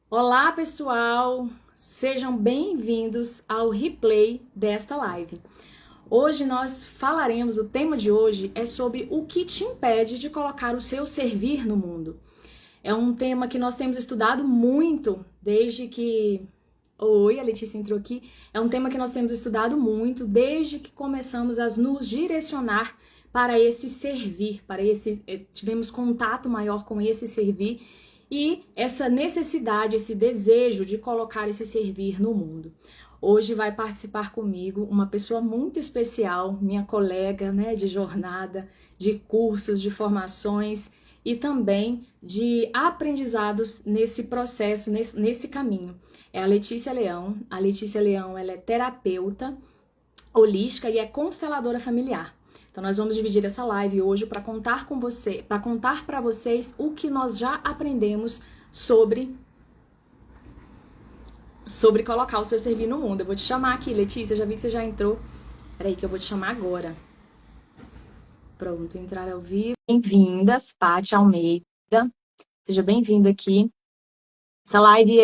Olá, pessoal! Sejam bem-vindos ao replay desta live. Hoje nós falaremos, o tema de hoje é sobre o que te impede de colocar o seu servir no mundo. É um tema que nós temos estudado muito desde que... Oi, a Letícia entrou aqui. É um tema que nós temos estudado muito desde que começamos a nos direcionar para esse servir, tivemos contato maior com esse servir e essa necessidade, esse desejo de colocar esse servir no mundo. Hoje vai participar comigo uma pessoa muito especial, minha colega, né, de jornada, de cursos, de formações e também de aprendizados nesse processo, nesse caminho. É a Letícia Leão. A Letícia Leão, ela é terapeuta holística e é consteladora familiar. Então nós vamos dividir essa live hoje para contar com você, para contar para vocês o que nós já aprendemos sobre colocar o seu servir no mundo. Eu vou te chamar aqui, Letícia, já vi que você já entrou. Peraí que eu vou te chamar agora. Pronto, entrar ao vivo. Bem-vindas, Paty Almeida. Seja bem-vinda aqui. Essa live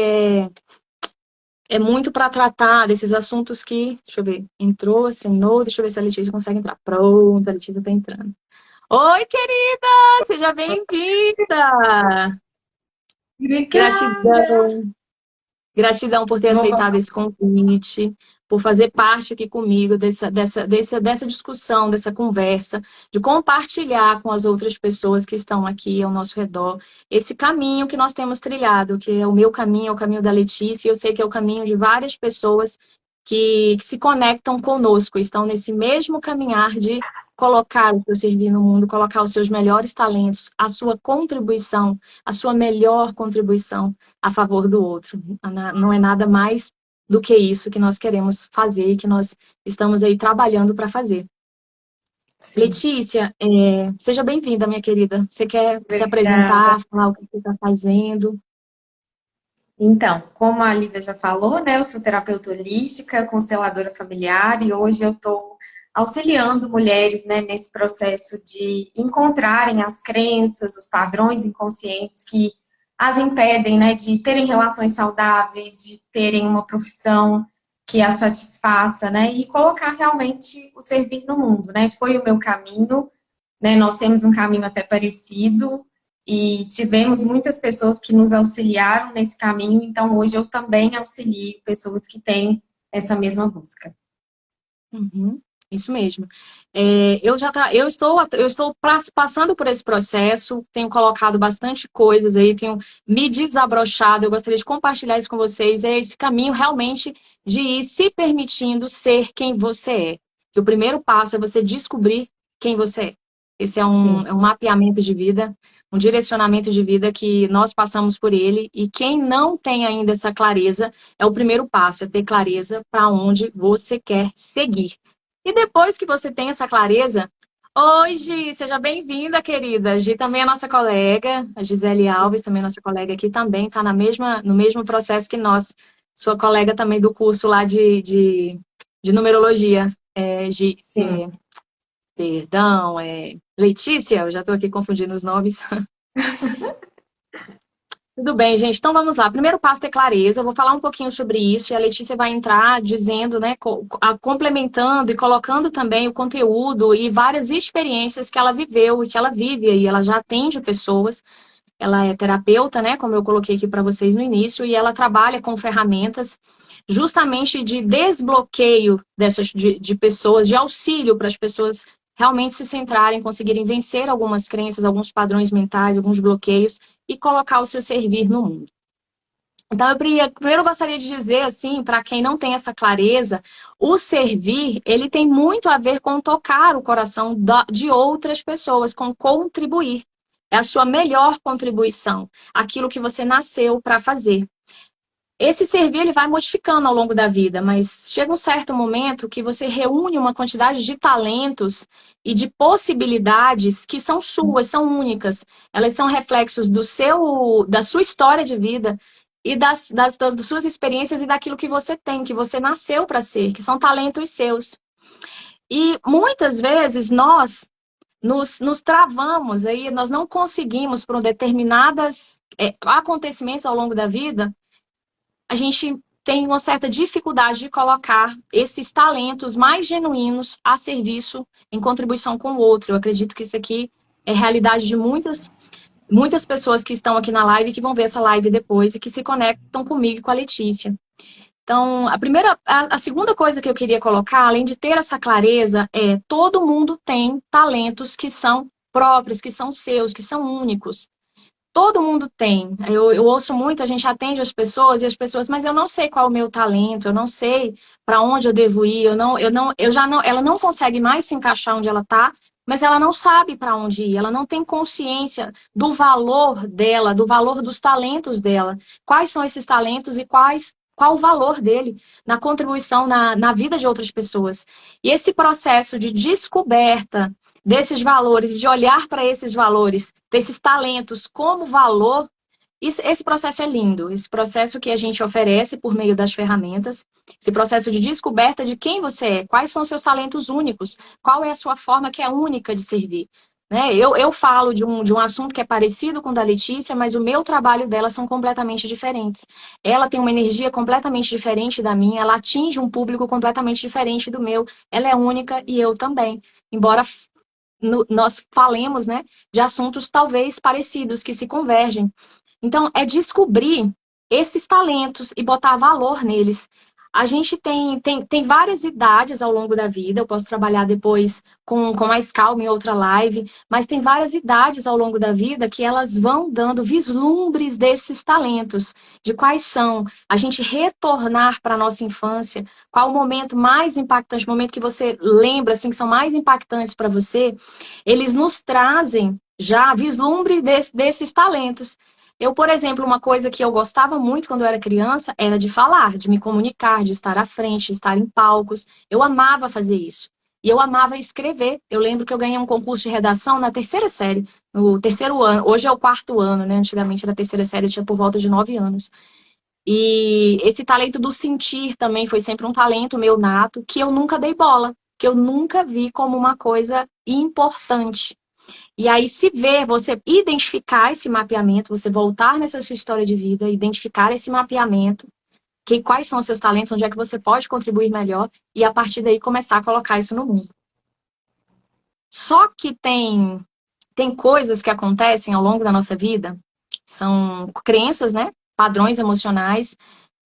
é muito para tratar desses assuntos que, deixa eu ver, entrou, assinou, deixa eu ver se a Letícia consegue entrar. Pronto, a Letícia tá entrando. Oi, querida! Seja bem-vinda! Obrigada! Gratidão. Gratidão por ter Vou aceitado colocar. esse convite, por fazer parte aqui comigo dessa discussão, dessa conversa, de compartilhar com as outras pessoas que estão aqui ao nosso redor esse caminho que nós temos trilhado, que é o meu caminho, é o caminho da Letícia, e eu sei que é o caminho de várias pessoas que se conectam conosco, estão nesse mesmo caminhar de colocar o seu servir no mundo, colocar os seus melhores talentos, a sua contribuição, a sua melhor contribuição a favor do outro. Não é nada mais do que isso que nós queremos fazer e que nós estamos aí trabalhando para fazer. Sim, Letícia, seja bem-vinda, minha querida. Você quer se obrigada. apresentar, falar o que você está fazendo? Então, como a Lívia já falou, né, eu sou terapeuta holística, consteladora familiar e hoje eu estou auxiliando mulheres, né, nesse processo de encontrarem as crenças, os padrões inconscientes que as impedem, né, de terem relações saudáveis, de terem uma profissão que as satisfaça, né, e colocar realmente o servir no mundo, né? Foi o meu caminho, né? Nós temos um caminho até parecido e tivemos muitas pessoas que nos auxiliaram nesse caminho, então hoje eu também auxilio pessoas que têm essa mesma busca. Uhum, isso mesmo. Eu estou passando por esse processo, tenho colocado bastante coisas aí, tenho me desabrochado. Eu gostaria de compartilhar isso com vocês. É esse caminho realmente de ir se permitindo ser quem você é. Que o primeiro passo é você descobrir quem você é. Esse Sim, é um mapeamento de vida, um direcionamento de vida que nós passamos por ele. E quem não tem ainda essa clareza, é o primeiro passo, é ter clareza para onde você quer seguir. E depois que você tem essa clareza, oi, Gi, seja bem-vinda, querida. Gi também é nossa colega, a Gisele sim, Alves, também é nossa colega aqui, também está no mesmo processo que nós. Sua colega também do curso lá de numerologia. Gi, sim. perdão, Letícia, eu já estou aqui confundindo os nomes. Tudo bem, gente. Então vamos lá. Primeiro passo é ter clareza. Eu vou falar um pouquinho sobre isso e a Letícia vai entrar dizendo, né, complementando e colocando também o conteúdo e várias experiências que ela viveu e que ela vive aí. Ela já atende pessoas. Ela é terapeuta, né, como eu coloquei aqui para vocês no início, e ela trabalha com ferramentas justamente de desbloqueio de pessoas, de auxílio para as pessoas realmente se centrarem, conseguirem vencer algumas crenças, alguns padrões mentais, alguns bloqueios e colocar o seu servir no mundo. Então, primeiro gostaria de dizer, assim, para quem não tem essa clareza, o servir, ele tem muito a ver com tocar o coração de outras pessoas, com contribuir. É a sua melhor contribuição, aquilo que você nasceu para fazer. Esse servir ele vai modificando ao longo da vida, mas chega um certo momento que você reúne uma quantidade de talentos e de possibilidades que são suas, são únicas. Elas são reflexos da sua história de vida e das suas experiências e daquilo que você tem, que você nasceu para ser, que são talentos seus. E muitas vezes nós nos travamos aí, nós não conseguimos por determinados acontecimentos ao longo da vida a gente tem uma certa dificuldade de colocar esses talentos mais genuínos a serviço, em contribuição com o outro. Eu acredito que isso aqui é realidade de muitas pessoas que estão aqui na live, que vão ver essa live depois e que se conectam comigo e com a Letícia. Então, a segunda coisa que eu queria colocar, além de ter essa clareza, é todo mundo tem talentos que são próprios, que são seus, que são únicos. Todo mundo tem. Eu ouço muito, a gente atende as pessoas e as pessoas, mas eu não sei qual é o meu talento, eu não sei para onde eu devo ir, ela não consegue mais se encaixar onde ela está, mas ela não sabe para onde ir, ela não tem consciência do valor dela, do valor dos talentos dela. Quais são esses talentos e qual o valor dele na contribuição na vida de outras pessoas. E esse processo de descoberta desses valores, de olhar para esses valores, desses talentos como valor, esse processo é lindo. Esse processo que a gente oferece por meio das ferramentas, esse processo de descoberta de quem você é, quais são os seus talentos únicos, qual é a sua forma que é única de servir. Né? Eu falo de um assunto que é parecido com o da Letícia, mas o meu trabalho dela são completamente diferentes. Ela tem uma energia completamente diferente da minha, ela atinge um público completamente diferente do meu, ela é única e eu também. Embora nós falemos, né, de assuntos talvez parecidos, que se convergem. Então, é descobrir esses talentos e botar valor neles. A gente tem várias idades ao longo da vida, eu posso trabalhar depois com mais calma em outra live, mas tem várias idades ao longo da vida que elas vão dando vislumbres desses talentos, de quais são. A gente retornar para a nossa infância, qual o momento mais impactante, o momento que você lembra, assim, que são mais impactantes para você, eles nos trazem já vislumbre desses talentos. Eu, por exemplo, uma coisa que eu gostava muito quando eu era criança era de falar, de me comunicar, de estar à frente, de estar em palcos. Eu amava fazer isso. E eu amava escrever. Eu lembro que eu ganhei um concurso de redação na terceira série, no terceiro ano. Hoje é o quarto ano, né? Antigamente era terceira série, eu tinha por volta de 9 anos. E esse talento do sentir também foi sempre um talento meu nato, que eu nunca dei bola, que eu nunca vi como uma coisa importante. E aí, se ver, você identificar esse mapeamento, você voltar nessa sua história de vida, identificar esse mapeamento, quais são os seus talentos, onde é que você pode contribuir melhor, e a partir daí começar a colocar isso no mundo. Só que tem coisas que acontecem ao longo da nossa vida, são crenças, né? Padrões emocionais,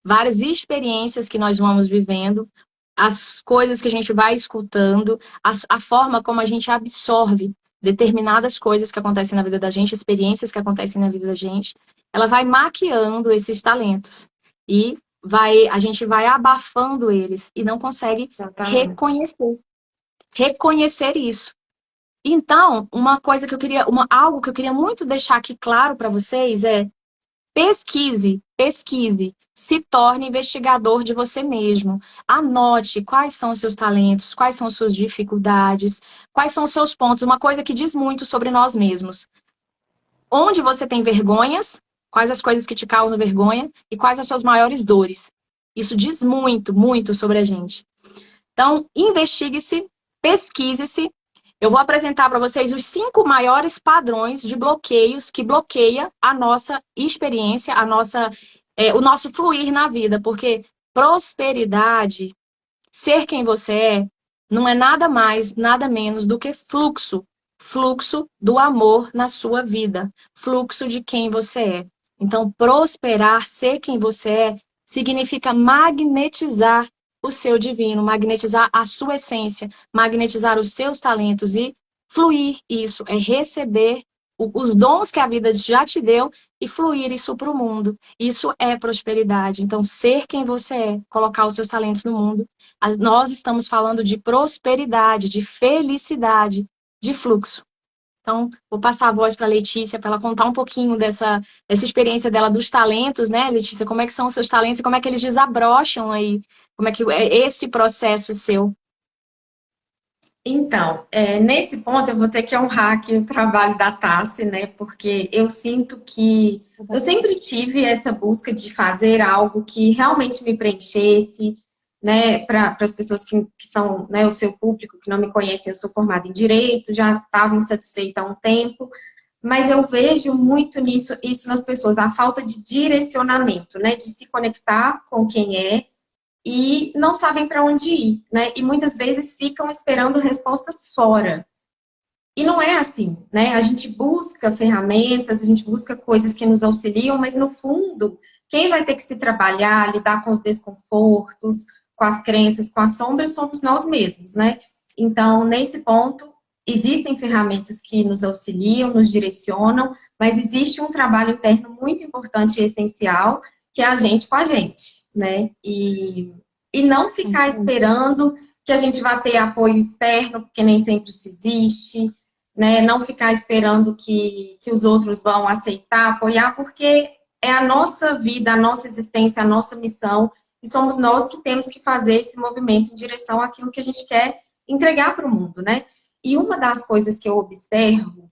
várias experiências que nós vamos vivendo, as coisas que a gente vai escutando, a forma como a gente absorve determinadas coisas que acontecem na vida da gente, experiências que acontecem na vida da gente, ela vai maquiando esses talentos e a gente vai abafando eles e não consegue Exatamente. reconhecer isso. Então, algo que eu queria muito deixar aqui claro para vocês é: pesquise, se torne investigador de você mesmo. Anote quais são os seus talentos, quais são as suas dificuldades, quais são os seus pontos. Uma coisa que diz muito sobre nós mesmos. Onde você tem vergonhas, quais as coisas que te causam vergonha e quais as suas maiores dores. Isso diz muito, muito sobre a gente. Então, investigue-se, pesquise-se. Eu vou apresentar para vocês os 5 maiores padrões de bloqueios que bloqueia a nossa experiência, o nosso fluir na vida. Porque prosperidade, ser quem você é, não é nada mais, nada menos do que fluxo. Fluxo do amor na sua vida. Fluxo de quem você é. Então, prosperar, ser quem você é, significa magnetizar o seu divino, magnetizar a sua essência, magnetizar os seus talentos e fluir isso, é receber os dons que a vida já te deu e fluir isso para o mundo. Isso é prosperidade. Então, ser quem você é, colocar os seus talentos no mundo. Nós estamos falando de prosperidade, de felicidade, de fluxo. Então, vou passar a voz para a Letícia para ela contar um pouquinho dessa experiência dela dos talentos, né, Letícia? Como é que são os seus talentos e como é que eles desabrocham aí? Como é que é esse processo seu? Então, nesse ponto eu vou ter que honrar aqui o trabalho da Tassi, né? Porque eu sinto que eu sempre tive essa busca de fazer algo que realmente me preenchesse, né? Para as pessoas que são, né, o seu público, que não me conhecem, eu sou formada em Direito, já estava insatisfeita há um tempo, mas eu vejo muito isso nas pessoas, a falta de direcionamento, né? De se conectar com quem é e não sabem para onde ir, né? E muitas vezes ficam esperando respostas fora. E não é assim, né? A gente busca ferramentas, a gente busca coisas que nos auxiliam, mas no fundo, quem vai ter que se trabalhar, lidar com os desconfortos, com as crenças, com as sombras, somos nós mesmos, né? Então, nesse ponto, existem ferramentas que nos auxiliam, nos direcionam, mas existe um trabalho interno muito importante e essencial, que é a gente com a gente, né? E não É ficar isso mesmo. esperando que a gente vá ter apoio externo, porque nem sempre isso existe, né? Não ficar esperando que os outros vão aceitar, apoiar, porque é a nossa vida, a nossa existência, a nossa missão, e somos nós que temos que fazer esse movimento em direção àquilo que a gente quer entregar para o mundo, né? E uma das coisas que eu observo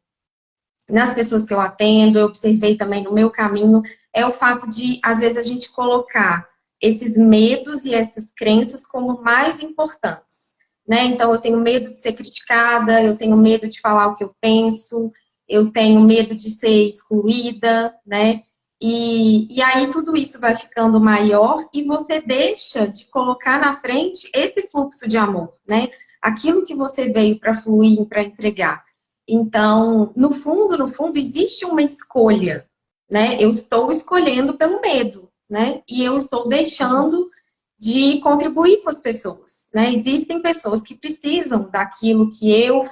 nas pessoas que eu atendo, eu observei também no meu caminho, é o fato de, às vezes, a gente colocar esses medos e essas crenças como mais importantes, né? Então, eu tenho medo de ser criticada, eu tenho medo de falar o que eu penso, eu tenho medo de ser excluída, né? E aí tudo isso vai ficando maior e você deixa de colocar na frente esse fluxo de amor, né? Aquilo que você veio para fluir, para entregar. Então, no fundo, existe uma escolha, né? Eu estou escolhendo pelo medo, né? E eu estou deixando de contribuir com as pessoas, né? Existem pessoas que precisam daquilo que eu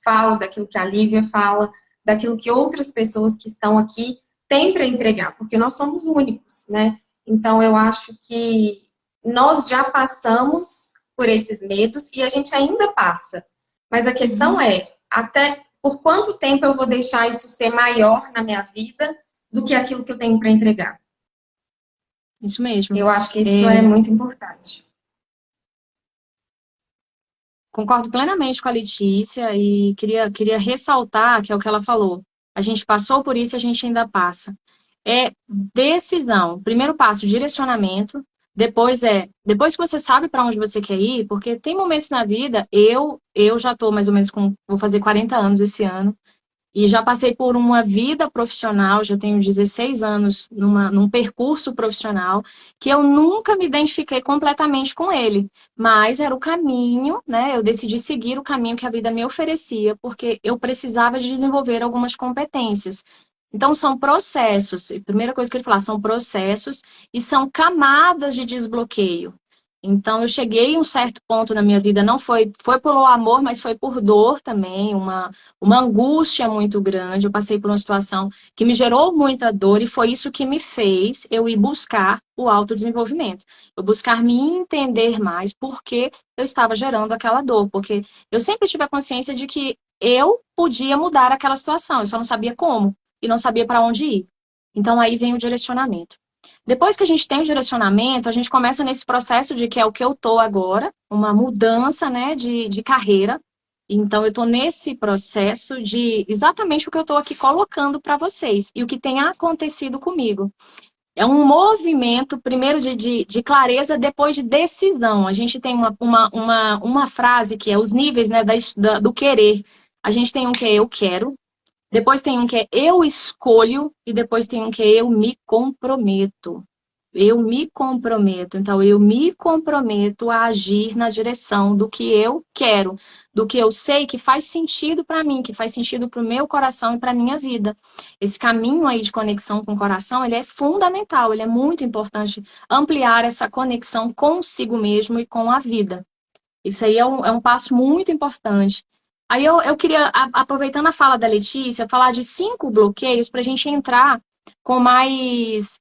falo, daquilo que a Lívia fala, daquilo que outras pessoas que estão aqui têm para entregar, porque nós somos únicos, né? Então, eu acho que nós já passamos por esses medos e a gente ainda passa. Mas a questão Uhum. é, até por quanto tempo eu vou deixar isso ser maior na minha vida do que aquilo que eu tenho para entregar? Isso mesmo. Eu acho que isso É, é muito importante. concordo plenamente com a Letícia e queria ressaltar que é o que ela falou. A gente passou por isso e a gente ainda passa. É decisão. Primeiro passo, direcionamento. Depois que você sabe para onde você quer ir, porque tem momentos na vida, eu já estou mais ou menos vou fazer 40 anos esse ano. E já passei por uma vida profissional, já tenho 16 anos num percurso profissional, que eu nunca me identifiquei completamente com ele. Mas era o caminho, né? Eu decidi seguir o caminho que a vida me oferecia, porque eu precisava de desenvolver algumas competências. Então, são processos. A primeira coisa que eu ia falar, são processos e são camadas de desbloqueio. Então, eu cheguei a um certo ponto na minha vida, não foi pelo amor, mas foi por dor também, uma angústia muito grande. Eu passei por uma situação que me gerou muita dor e foi isso que me fez eu ir buscar o autodesenvolvimento. Eu buscar me entender mais porque eu estava gerando aquela dor, porque eu sempre tive a consciência de que eu podia mudar aquela situação, eu só não sabia como e não sabia para onde ir. Então aí vem o direcionamento. Depois que a gente tem o direcionamento, a gente começa nesse processo de que é o que eu tô agora, uma mudança, né, de carreira. Então, eu estou nesse processo de exatamente o que eu estou aqui colocando para vocês e o que tem acontecido comigo. É um movimento, primeiro, de clareza, depois de decisão. A gente tem uma frase que é os níveis, né, do querer. A gente tem um que é eu quero, depois tem um que é eu escolho e depois tem um que é eu me comprometo. Eu me comprometo. Então, eu me comprometo a agir na direção do que eu quero, do que eu sei que faz sentido para mim, que faz sentido para o meu coração e para a minha vida. Esse caminho aí de conexão com o coração, ele é fundamental, ele é muito importante ampliar essa conexão consigo mesmo e com a vida. Isso aí é um passo muito importante. Aí eu queria, aproveitando a fala da Letícia, falar de 5 bloqueios para a gente entrar com mais,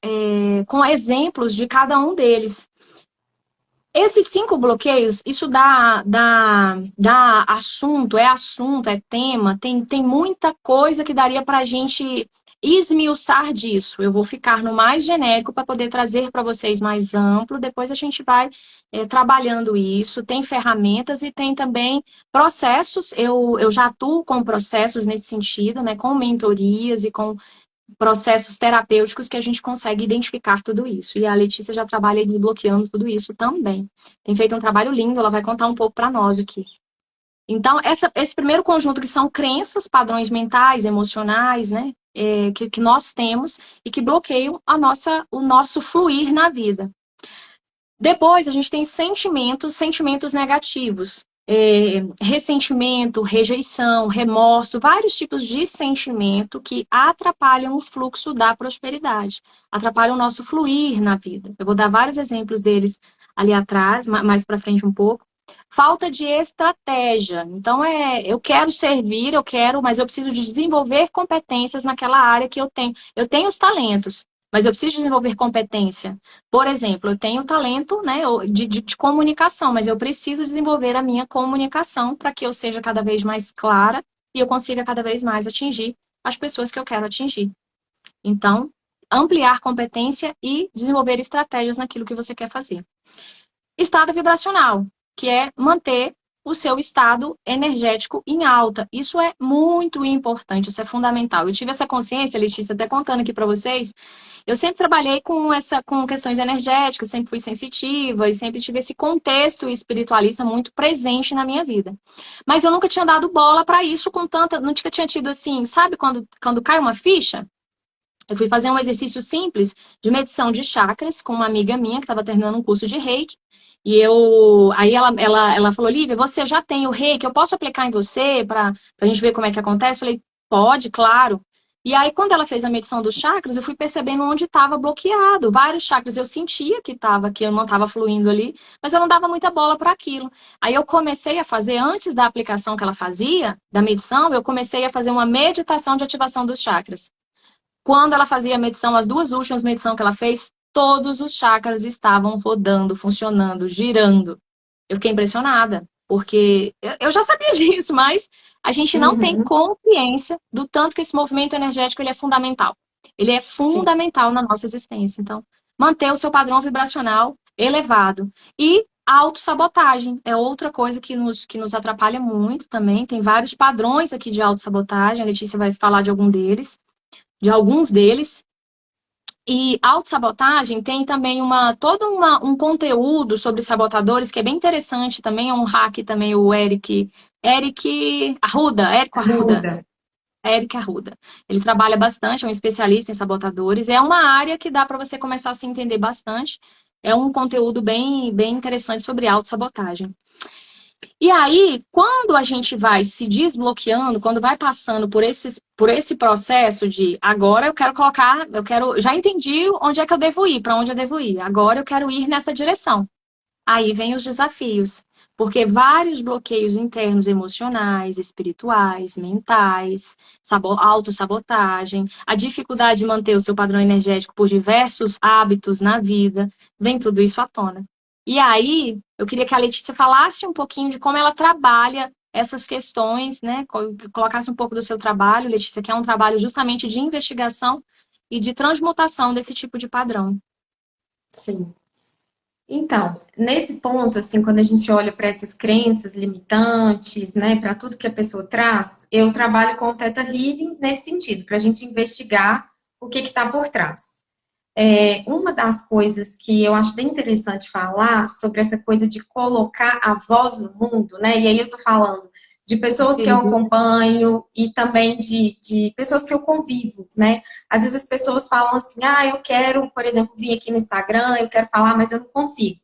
com exemplos de cada um deles. Esses 5 bloqueios, isso dá assunto, é tema, tem muita coisa que daria para a gente esmiuçar disso. Eu vou ficar no mais genérico para poder trazer para vocês mais amplo, depois a gente vai trabalhando isso. Tem ferramentas e tem também processos, eu já atuo com processos nesse sentido, né, com mentorias e com processos terapêuticos que a gente consegue identificar tudo isso. E a Letícia já trabalha desbloqueando tudo isso também. Tem feito um trabalho lindo, ela vai contar um pouco para nós aqui. Então, esse primeiro conjunto que são crenças, padrões mentais, emocionais, né? Que nós temos e que bloqueiam o nosso fluir na vida. Depois, a gente tem sentimentos negativos. Ressentimento, rejeição, remorso, vários tipos de sentimento que atrapalham o fluxo da prosperidade, atrapalham o nosso fluir na vida. Eu vou dar vários exemplos deles ali atrás, mais para frente um pouco. Falta de estratégia. Então, eu quero servir, mas eu preciso de desenvolver competências naquela área que eu tenho. Eu tenho os talentos, mas eu preciso desenvolver competência. Por exemplo, eu tenho talento, né, de comunicação, mas eu preciso desenvolver a minha comunicação para que eu seja cada vez mais clara e eu consiga cada vez mais atingir as pessoas que eu quero atingir. Então, ampliar competência e desenvolver estratégias naquilo que você quer fazer. Estado vibracional, que é manter o seu estado energético em alta. Isso é muito importante, isso é fundamental. Eu tive essa consciência, Letícia, até contando aqui para vocês. Eu sempre trabalhei com questões energéticas, sempre fui sensitiva e sempre tive esse contexto espiritualista muito presente na minha vida. Mas eu nunca tinha dado bola para isso nunca tinha tido assim, sabe quando cai uma ficha? Eu fui fazer um exercício simples de medição de chakras com uma amiga minha que estava terminando um curso de Reiki. Aí ela falou, Lívia, você já tem o Reiki, eu posso aplicar em você para a gente ver como é que acontece? Eu falei, pode, claro. E aí, quando ela fez a medição dos chakras, eu fui percebendo onde estava bloqueado. Vários chakras eu sentia que eu não estava fluindo ali, mas eu não dava muita bola para aquilo. Aí eu comecei a fazer, antes da aplicação que ela fazia, da medição, eu comecei a fazer uma meditação de ativação dos chakras. Quando ela fazia a medição, as duas últimas medições que ela fez, todos os chakras estavam rodando, funcionando, girando. Eu fiquei impressionada, porque eu já sabia disso, mas a gente não tem consciência do tanto que esse movimento energético ele é fundamental. Ele é fundamental na nossa existência. Então, manter o seu padrão vibracional elevado. E a autossabotagem é outra coisa que nos atrapalha muito também. Tem vários padrões aqui de autossabotagem. A Letícia vai falar de alguns deles. E autossabotagem tem também todo um conteúdo sobre sabotadores que é bem interessante também, é um hack também, o Érico Arruda. Eric Arruda. Ele trabalha bastante, é um especialista em sabotadores. É uma área que dá para você começar a se entender bastante. É um conteúdo bem, bem interessante sobre autossabotagem. E aí, quando a gente vai se desbloqueando, quando vai passando por esse processo de agora já entendi onde é que eu devo ir, para onde eu devo ir, agora eu quero ir nessa direção. Aí vem os desafios, porque vários bloqueios internos emocionais, espirituais, mentais, autossabotagem, a dificuldade de manter o seu padrão energético por diversos hábitos na vida, vem tudo isso à tona. E aí, eu queria que a Letícia falasse um pouquinho de como ela trabalha essas questões, né? Colocasse um pouco do seu trabalho, Letícia, que é um trabalho justamente de investigação e de transmutação desse tipo de padrão. Sim. Então, nesse ponto, assim, quando a gente olha para essas crenças limitantes, né, para tudo que a pessoa traz, eu trabalho com o Theta Healing nesse sentido, para a gente investigar o que está por trás. Uma das coisas que eu acho bem interessante falar sobre essa coisa de colocar a voz no mundo, né? E aí eu tô falando de pessoas que eu acompanho e também de pessoas que eu convivo, né? Às vezes as pessoas falam assim, eu quero, por exemplo, vir aqui no Instagram, eu quero falar, mas eu não consigo,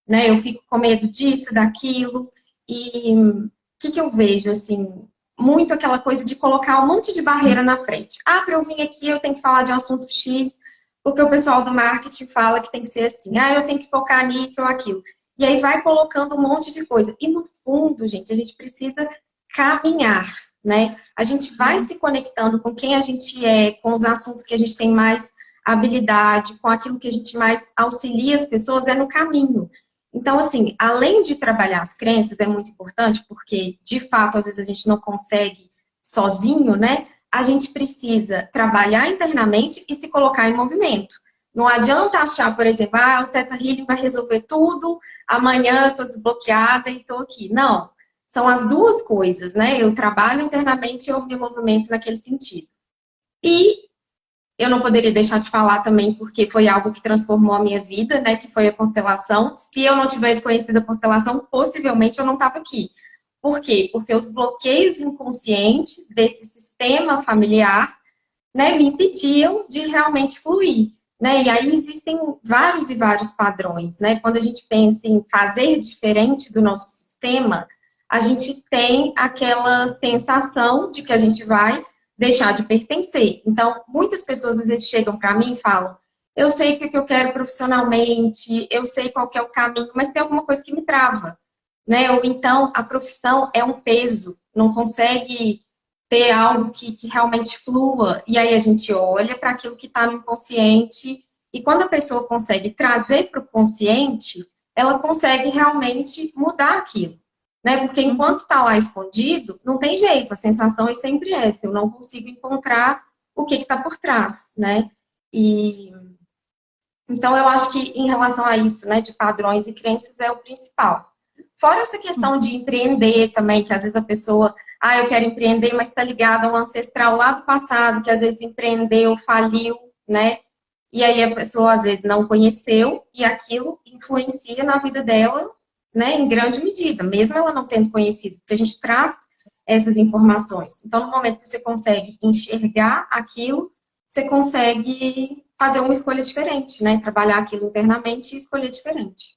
né? Eu fico com medo disso, daquilo. E o que eu vejo, assim, muito aquela coisa de colocar um monte de barreira na frente. Para eu vir aqui eu tenho que falar de um assunto X, porque o pessoal do marketing fala que tem que ser assim. Eu tenho que focar nisso ou aquilo. E aí vai colocando um monte de coisa. E no fundo, gente, a gente precisa caminhar, né? A gente vai se conectando com quem a gente é, com os assuntos que a gente tem mais habilidade, com aquilo que a gente mais auxilia as pessoas, é no caminho. Então, assim, além de trabalhar as crenças, é muito importante, porque, de fato, às vezes a gente não consegue sozinho, né? A gente precisa trabalhar internamente e se colocar em movimento. Não adianta achar, por exemplo, o Theta Healing vai resolver tudo, amanhã eu estou desbloqueada e estou aqui. Não, são as duas coisas, né? Eu trabalho internamente e eu me movimento naquele sentido. E eu não poderia deixar de falar também, porque foi algo que transformou a minha vida, né? Que foi a constelação. Se eu não tivesse conhecido a constelação, possivelmente eu não estava aqui. Por quê? Porque os bloqueios inconscientes desse sistema familiar, né, me impediam de realmente fluir. Né? E aí existem vários e vários padrões. Né? Quando a gente pensa em fazer diferente do nosso sistema, a gente tem aquela sensação de que a gente vai deixar de pertencer. Então, muitas pessoas às vezes chegam para mim e falam: eu sei o que eu quero profissionalmente, eu sei qual que é o caminho, mas tem alguma coisa que me trava. Né? Ou então, a profissão é um peso, não consegue ter algo que realmente flua, e aí a gente olha para aquilo que está no inconsciente, e quando a pessoa consegue trazer para o consciente, ela consegue realmente mudar aquilo, né? Porque enquanto está lá escondido, não tem jeito, a sensação é sempre essa, eu não consigo encontrar o que está por trás, né? E então eu acho que em relação a isso, né, de padrões e crenças é o principal. Fora essa questão de empreender também, que às vezes a pessoa, eu quero empreender, mas está ligada a um ancestral lá do passado, que às vezes empreendeu, faliu, né? E aí a pessoa às vezes não conheceu e aquilo influencia na vida dela, né, em grande medida, mesmo ela não tendo conhecido, porque a gente traz essas informações. Então, no momento que você consegue enxergar aquilo, você consegue fazer uma escolha diferente, né? Trabalhar aquilo internamente e escolher diferente.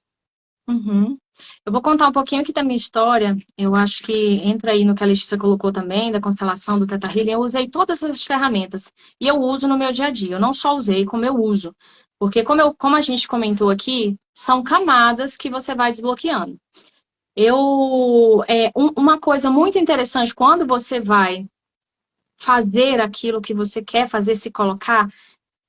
Uhum. Eu vou contar um pouquinho aqui da minha história. Eu acho que entra aí no que a Letícia colocou também, da constelação do Theta Healing. Eu usei todas essas ferramentas e eu uso no meu dia a dia. Eu não só usei, como eu uso. Porque como a gente comentou aqui, são camadas que você vai desbloqueando. Uma coisa muito interessante, quando você vai fazer aquilo que você quer fazer, se colocar.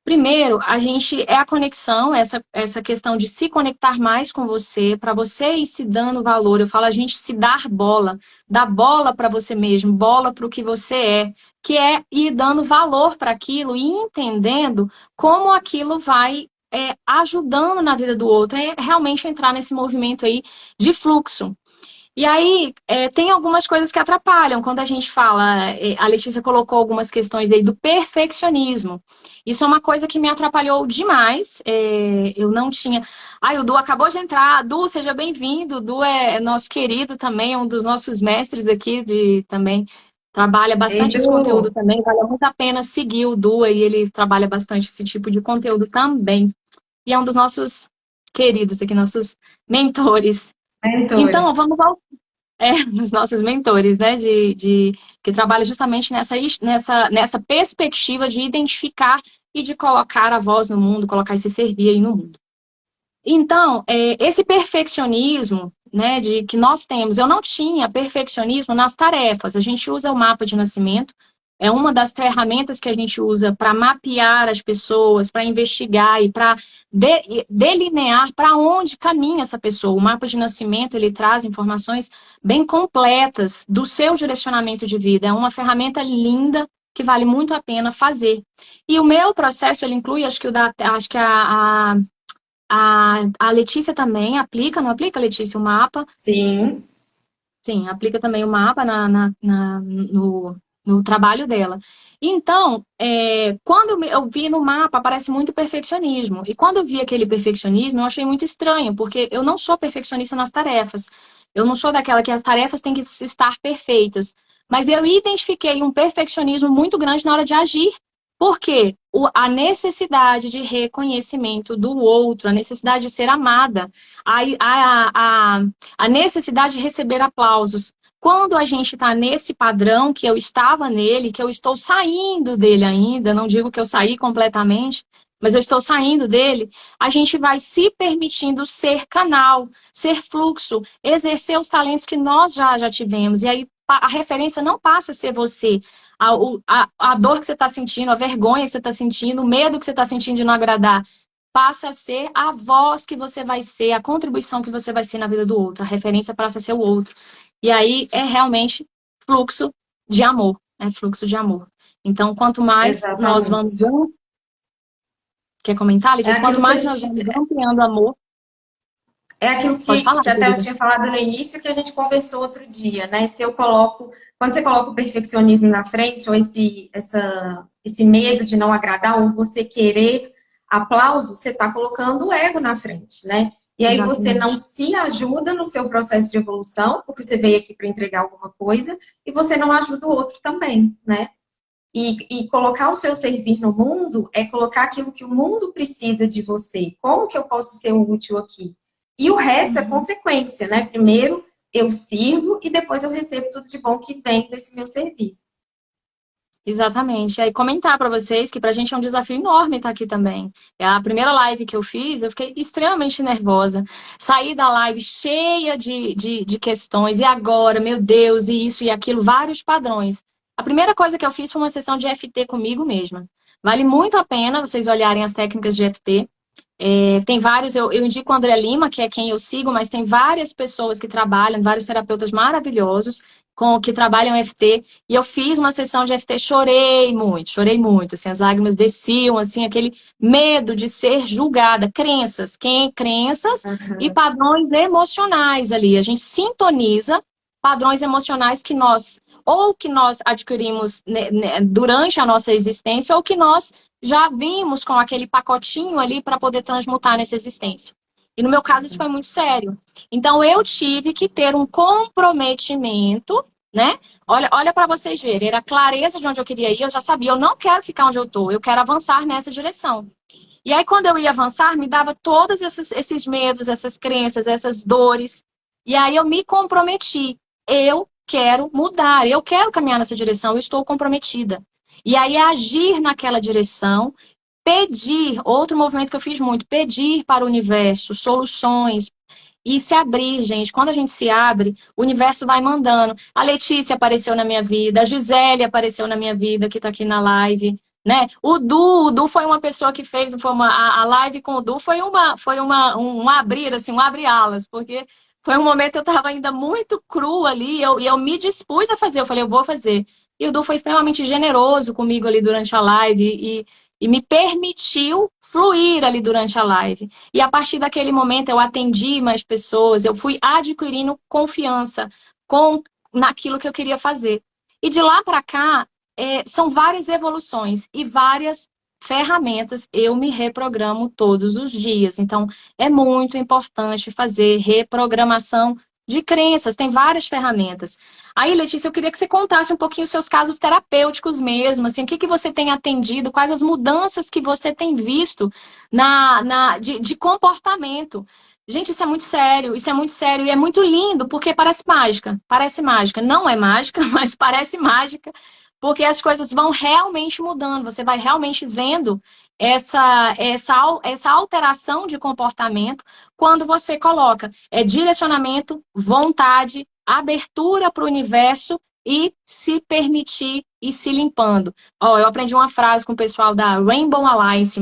Primeiro, a conexão, essa questão de se conectar mais com você, para você ir se dando valor. Eu falo a gente se dar bola, dar bola para você mesmo, bola para o que você que é ir dando valor para aquilo e entendendo como aquilo vai ajudando na vida do outro. É realmente entrar nesse movimento aí de fluxo. E aí, tem algumas coisas que atrapalham. Quando a gente fala, a Letícia colocou algumas questões aí do perfeccionismo. Isso é uma coisa que me atrapalhou demais. Eu não tinha... o Du acabou de entrar. Du, seja bem-vindo. O Du é nosso querido também, é um dos nossos mestres aqui, também trabalha bastante esse Edu, conteúdo também. Vale muito a pena seguir o Du, e ele trabalha bastante esse tipo de conteúdo também. E é um dos nossos queridos aqui, nossos mentores. Então, mentores. vamos ao dos nossos mentores, né? Que trabalha justamente nessa perspectiva de identificar e de colocar a voz no mundo, colocar esse servir aí no mundo. Então, esse perfeccionismo, né, de que nós temos, eu não tinha perfeccionismo nas tarefas. A gente usa o mapa de nascimento, é uma das ferramentas que a gente usa para mapear as pessoas, para investigar e para delinear para onde caminha essa pessoa. O mapa de nascimento, ele traz informações bem completas do seu direcionamento de vida. É uma ferramenta linda que vale muito a pena fazer. E o meu processo, ele inclui, acho que a Letícia também aplica, não aplica, Letícia, o mapa? Sim. Sim, aplica também o mapa no trabalho dela. Então, quando eu vi no mapa, aparece muito perfeccionismo. E quando eu vi aquele perfeccionismo, eu achei muito estranho, porque eu não sou perfeccionista nas tarefas. Eu não sou daquela que as tarefas têm que estar perfeitas. Mas eu identifiquei um perfeccionismo muito grande na hora de agir. Por quê? A necessidade de reconhecimento do outro, a necessidade de ser amada, a necessidade de receber aplausos. Quando a gente está nesse padrão, que eu estava nele, que eu estou saindo dele ainda, não digo que eu saí completamente, mas eu estou saindo dele, a gente vai se permitindo ser canal, ser fluxo, exercer os talentos que nós já tivemos. E aí a referência não passa a ser você. A dor que você está sentindo, a vergonha que você está sentindo, o medo que você está sentindo de não agradar, passa a ser a voz que você vai ser, a contribuição que você vai ser na vida do outro. A referência passa a ser o outro. E aí é realmente fluxo de amor. É fluxo de amor. Então, quanto mais nós vamos... Exatamente. Quer comentar, É Letícia? Quanto aquilo que a mais nós gente. vamos ampliando amor... É aquilo Pode falar, que até eu querida. tinha falado no início, que a gente conversou outro dia, né? Se eu coloco, quando você coloca o perfeccionismo na frente, ou esse medo de não agradar, ou você querer aplauso, você está colocando o ego na frente, né? E aí você não Exatamente. se ajuda no seu processo de evolução, porque você veio aqui para entregar alguma coisa, e você não ajuda o outro também, né? E colocar o seu servir no mundo é colocar aquilo que o mundo precisa de você. Como que eu posso ser útil aqui? E o resto é Uhum. consequência, né? Primeiro eu sirvo e depois eu recebo tudo de bom que vem desse meu servir. Exatamente. E aí, comentar para vocês que para a gente é um desafio enorme estar aqui também. É a primeira live que eu fiz, eu fiquei extremamente nervosa. Saí da live cheia de questões. E agora, meu Deus, e isso e aquilo, vários padrões. A primeira coisa que eu fiz foi uma sessão de FT comigo mesma. Vale muito a pena vocês olharem as técnicas de FT. Tem vários, eu indico o André Lima, que é quem eu sigo, mas tem várias pessoas que trabalham, vários terapeutas maravilhosos que trabalham FT. E eu fiz uma sessão de FT, chorei muito, assim, as lágrimas desciam, assim, aquele medo de ser julgada, crenças e Uhum. padrões emocionais ali. A gente sintoniza padrões emocionais que nós adquirimos durante a nossa existência ou que nós já vimos com aquele pacotinho ali para poder transmutar nessa existência. E no meu caso isso foi muito sério. Então eu tive que ter um comprometimento, né? Olha para vocês verem, era a clareza de onde eu queria ir, eu já sabia, eu não quero ficar onde eu estou, eu quero avançar nessa direção. E aí quando eu ia avançar, me dava todos esses medos, essas crenças, essas dores. E aí eu me comprometi. Eu quero mudar, eu quero caminhar nessa direção, eu estou comprometida. E aí agir naquela direção, pedir, outro movimento que eu fiz muito, pedir para o universo soluções e se abrir, gente. Quando a gente se abre, o universo vai mandando. A Letícia apareceu na minha vida, a Gisele apareceu na minha vida, que está aqui na live, né? O Du foi uma pessoa que fez a live com o Du um abrir, assim, um abre-alas, porque foi um momento que eu estava ainda muito crua ali e eu me dispus a fazer. Eu falei, eu vou fazer. E o Du foi extremamente generoso comigo ali durante a live e me permitiu fluir ali durante a live. E a partir daquele momento eu atendi mais pessoas, eu fui adquirindo confiança naquilo que eu queria fazer. E de lá para cá, são várias evoluções e várias ferramentas. Eu me reprogramo todos os dias. Então, é muito importante fazer reprogramação de crenças. Tem várias ferramentas. Aí, Letícia, eu queria que você contasse um pouquinho os seus casos terapêuticos mesmo, assim, o que você tem atendido, quais as mudanças que você tem visto de comportamento. Gente, isso é muito sério e é muito lindo, porque parece mágica. Não é mágica, mas parece mágica, porque as coisas vão realmente mudando, você vai realmente vendo essa alteração de comportamento quando você coloca direcionamento, vontade, abertura para o universo e se permitir e se limpando. Ó, eu aprendi uma frase com o pessoal da Rainbow Alliance,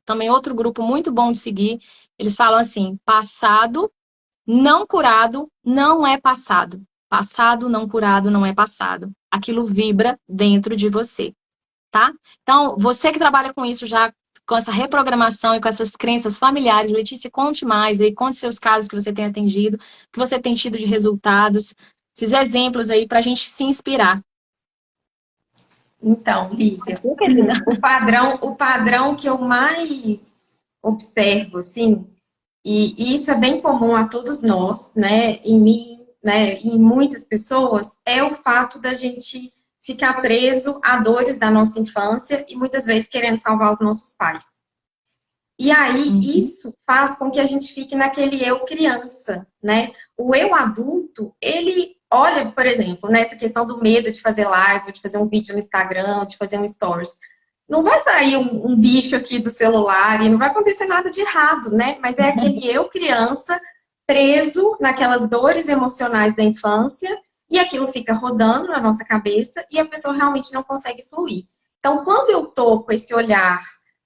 também outro grupo muito bom de seguir. Eles falam assim: passado não curado não é passado. Passado não curado não é passado. Aquilo vibra dentro de você, tá? Então, você que trabalha com isso já, com essa reprogramação e com essas crenças familiares, Letícia, conte mais aí, conte seus casos que você tem atendido, que você tem tido de resultados, esses exemplos aí para a gente se inspirar. Então, Lívia, Sim, querida. o padrão que eu mais observo, assim, e isso é bem comum a todos nós, né, em mim, né, em muitas pessoas, é o fato da gente ficar preso a dores da nossa infância e muitas vezes querendo salvar os nossos pais. E aí, Uhum. isso faz com que a gente fique naquele eu criança, né? O eu adulto, ele olha, por exemplo, nessa questão do medo de fazer live, de fazer um vídeo no Instagram, de fazer um stories. Não vai sair um bicho aqui do celular e não vai acontecer nada de errado, né? Mas é aquele eu criança preso naquelas dores emocionais da infância e aquilo fica rodando na nossa cabeça e a pessoa realmente não consegue fluir. Então, quando eu tô com esse olhar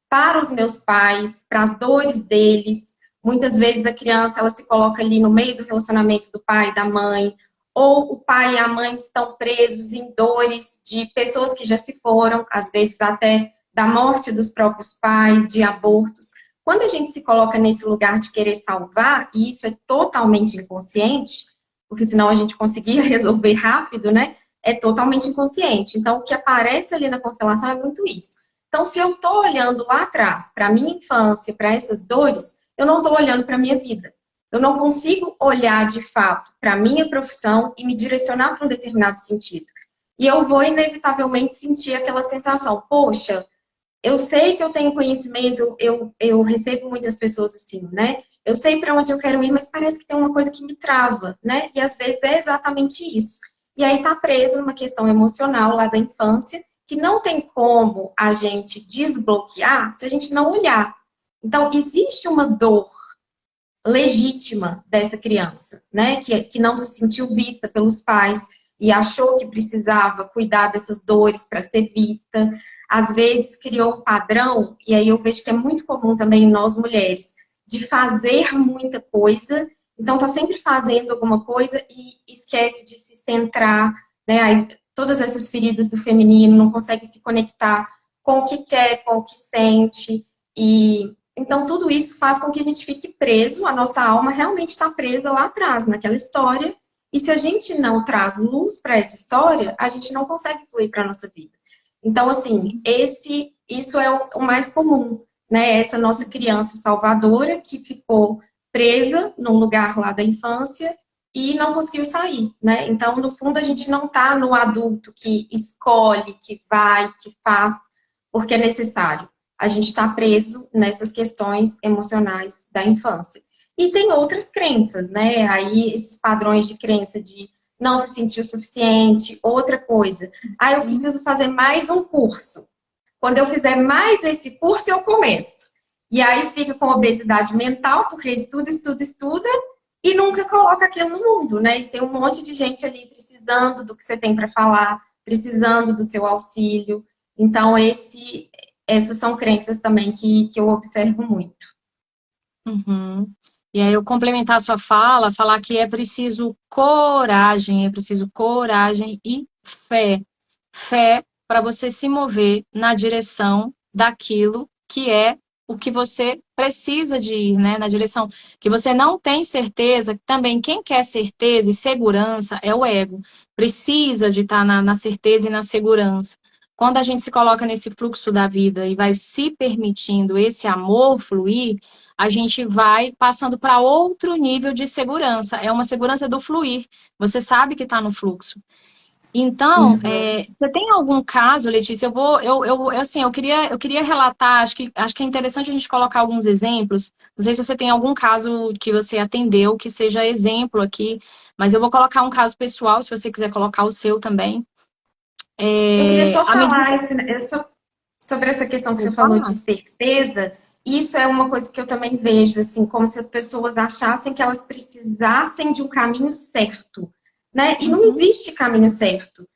para os meus pais, para as dores deles. Muitas vezes a criança ela se coloca ali no meio do relacionamento do pai e da mãe, ou o pai e a mãe estão presos em dores de pessoas que já se foram, às vezes até da morte dos próprios pais, de abortos. Quando a gente se coloca nesse lugar de querer salvar, e isso é totalmente inconsciente, porque senão a gente conseguia resolver rápido, né? É totalmente inconsciente. Então, o que aparece ali na constelação é muito isso. Então, se eu estou olhando lá atrás, para a minha infância, para essas dores, eu não estou olhando para a minha vida. eu não consigo olhar de fato para a minha profissão e me direcionar para um determinado sentido. E eu vou inevitavelmente sentir aquela sensação, poxa, eu sei que eu tenho conhecimento, eu recebo muitas pessoas assim, né? Eu sei para onde eu quero ir, mas parece que tem uma coisa que me trava, né? E às vezes é exatamente isso. E aí tá presa numa questão emocional lá da infância, que não tem como a gente desbloquear se a gente não olhar. Então, existe uma dor legítima dessa criança, né? Que não se sentiu vista pelos pais e achou que precisava cuidar dessas dores para ser vista. Às vezes criou um padrão, e aí eu vejo que é muito comum também em nós mulheres, de fazer muita coisa, então tá sempre fazendo alguma coisa e esquece de se centrar, né? Aí, todas essas feridas do feminino, não consegue se conectar com o que quer, com o que sente, e então, tudo isso faz com que a gente fique preso, a nossa alma realmente está presa lá atrás, naquela história. E se a gente não traz luz para essa história, a gente não consegue fluir para a nossa vida. Então, assim, isso é o mais comum, né? Essa nossa criança salvadora que ficou presa num lugar lá da infância e não conseguiu sair, né? Então, no fundo, a gente não está no adulto que escolhe, que vai, que faz, porque é necessário. A gente está preso nessas questões emocionais da infância. E tem outras crenças, né? Aí esses padrões de crença de não se sentir o suficiente, outra coisa. Ah, eu preciso fazer mais um curso. Quando eu fizer mais esse curso, eu começo. E aí fica com obesidade mental, porque estuda, estuda, estuda, e nunca coloca aquilo no mundo, né? E tem um monte de gente ali precisando do que você tem para falar, precisando do seu auxílio. Então, essas são crenças também que eu observo muito. Uhum. E aí eu complementar a sua fala, falar que é preciso coragem e fé. Fé para você se mover na direção daquilo que é o que você precisa de ir, né? Na direção que você não tem certeza, também quem quer certeza e segurança é o ego. Precisa de estar na certeza e na segurança. Quando a gente se coloca nesse fluxo da vida e vai se permitindo esse amor fluir, a gente vai passando para outro nível de segurança. É uma segurança do fluir. Você sabe que está no fluxo. Então, Uhum. você tem algum caso, Letícia? Eu queria relatar, acho que é interessante a gente colocar alguns exemplos. Não sei se você tem algum caso que você atendeu, que seja exemplo aqui, mas eu vou colocar um caso pessoal, se você quiser colocar o seu também. Eu queria É, só à medida falar sobre essa questão que que eu você falou falar. de certeza. Isso é uma coisa que eu também vejo, assim, como se as pessoas achassem que elas precisassem de um caminho certo, né? E não Uhum, existe caminho certo.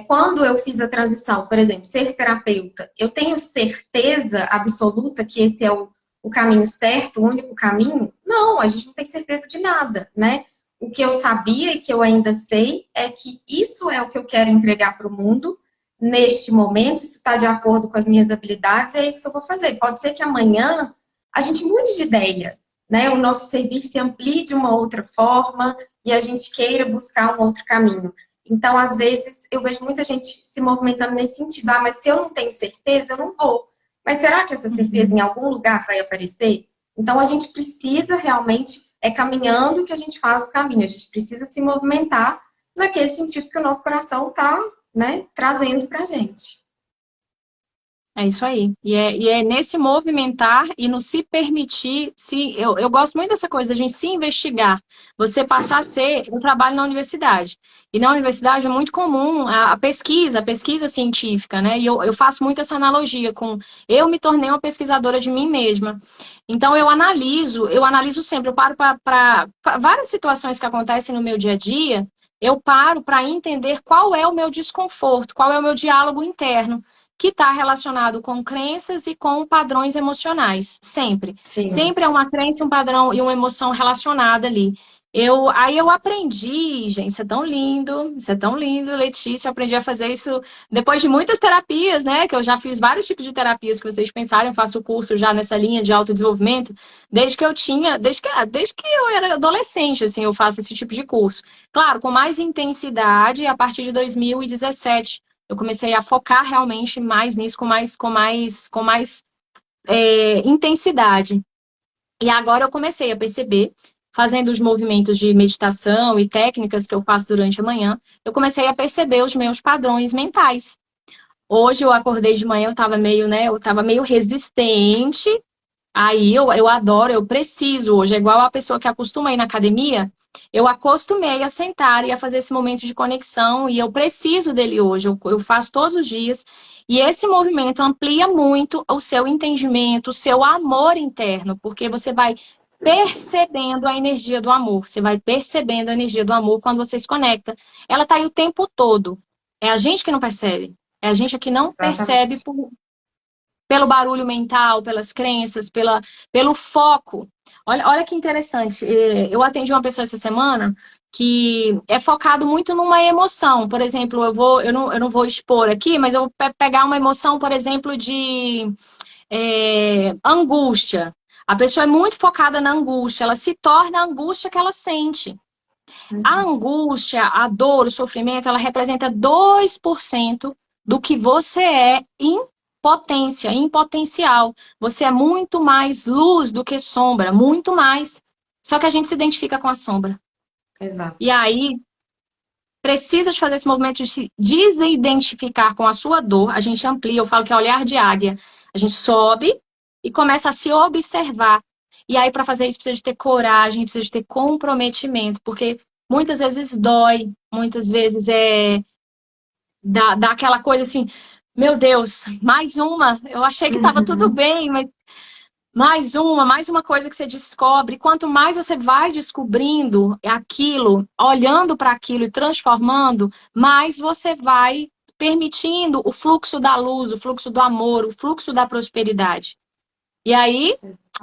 Quando eu fiz a transição, por exemplo, ser terapeuta, eu tenho certeza absoluta que esse é o caminho certo, o único caminho? Não, a gente não tem certeza de nada, né? O que eu sabia e que eu ainda sei é que isso é o que eu quero entregar para o mundo neste momento, isso está de acordo com as minhas habilidades, é isso que eu vou fazer. Pode ser que amanhã a gente mude de ideia, né? O nosso serviço se amplie de uma outra forma e a gente queira buscar um outro caminho. Então, às vezes, eu vejo muita gente se movimentando nesse sentido. Ah, mas se eu não tenho certeza, eu não vou. Mas será que essa certeza uhum. em algum lugar vai aparecer? Então, a gente precisa realmente, caminhando que a gente faz o caminho. A gente precisa se movimentar naquele sentido que o nosso coração está, né, trazendo para a gente. É isso aí. E é nesse movimentar e no se permitir, eu gosto muito dessa coisa, a gente se investigar. Você passar a ser, eu trabalho na universidade. E na universidade é muito comum a pesquisa científica, né? E eu faço muito essa analogia com eu me tornei uma pesquisadora de mim mesma. Então eu analiso sempre, eu paro para várias situações que acontecem no meu dia a dia, eu paro para entender qual é o meu desconforto, qual é o meu diálogo interno que está relacionado com crenças e com padrões emocionais, sempre. Sim. Sempre é uma crença, um padrão e uma emoção relacionada ali. Aí eu aprendi, gente, isso é tão lindo, Letícia, eu aprendi a fazer isso depois de muitas terapias, né? Que eu já fiz vários tipos de terapias que vocês pensaram, eu faço o curso já nessa linha de autodesenvolvimento, desde que eu era adolescente, assim, eu faço esse tipo de curso. Claro, com mais intensidade a partir de 2017 eu comecei a focar realmente mais nisso, com mais intensidade. E agora eu comecei a perceber fazendo os movimentos de meditação e técnicas que eu faço durante a manhã, eu comecei a perceber os meus padrões mentais. Hoje eu acordei de manhã, eu estava meio, né, eu tava meio resistente. Aí eu adoro, eu preciso hoje. É igual a pessoa que acostuma a ir na academia. Eu acostumei a sentar e a fazer esse momento de conexão e eu preciso dele hoje. Eu faço todos os dias. E esse movimento amplia muito o seu entendimento, o seu amor interno, porque você vai percebendo a energia do amor. Você vai percebendo a energia do amor quando você se conecta. Ela está aí o tempo todo. É a gente que não percebe. É a gente que não percebe Exatamente. pelo barulho mental, pelas crenças, pelo foco. Olha que interessante. Eu atendi uma pessoa essa semana que é focado muito numa emoção. Por exemplo, eu não vou expor aqui, mas eu vou pegar uma emoção, por exemplo, de angústia. A pessoa é muito focada na angústia, ela se torna a angústia que ela sente. A Uhum. angústia, a dor, o sofrimento, ela representa 2% do que você é em potência, em potencial. Você é muito mais luz do que sombra, muito mais. Só que a gente se identifica com a sombra. E Exato. aí, precisa de fazer esse movimento de se desidentificar com a sua dor. A gente amplia, eu falo que é olhar de águia. A gente sobe e começa a se observar. E aí, para fazer isso, precisa de ter coragem, precisa de ter comprometimento, porque muitas vezes dói, muitas vezes dá aquela coisa assim, meu Deus, mais uma. Eu achei que estava tudo Uhum. bem, mas mais uma coisa que você descobre. Quanto mais você vai descobrindo aquilo, olhando para aquilo e transformando, mais você vai permitindo o fluxo da luz, o fluxo do amor, o fluxo da prosperidade. E aí,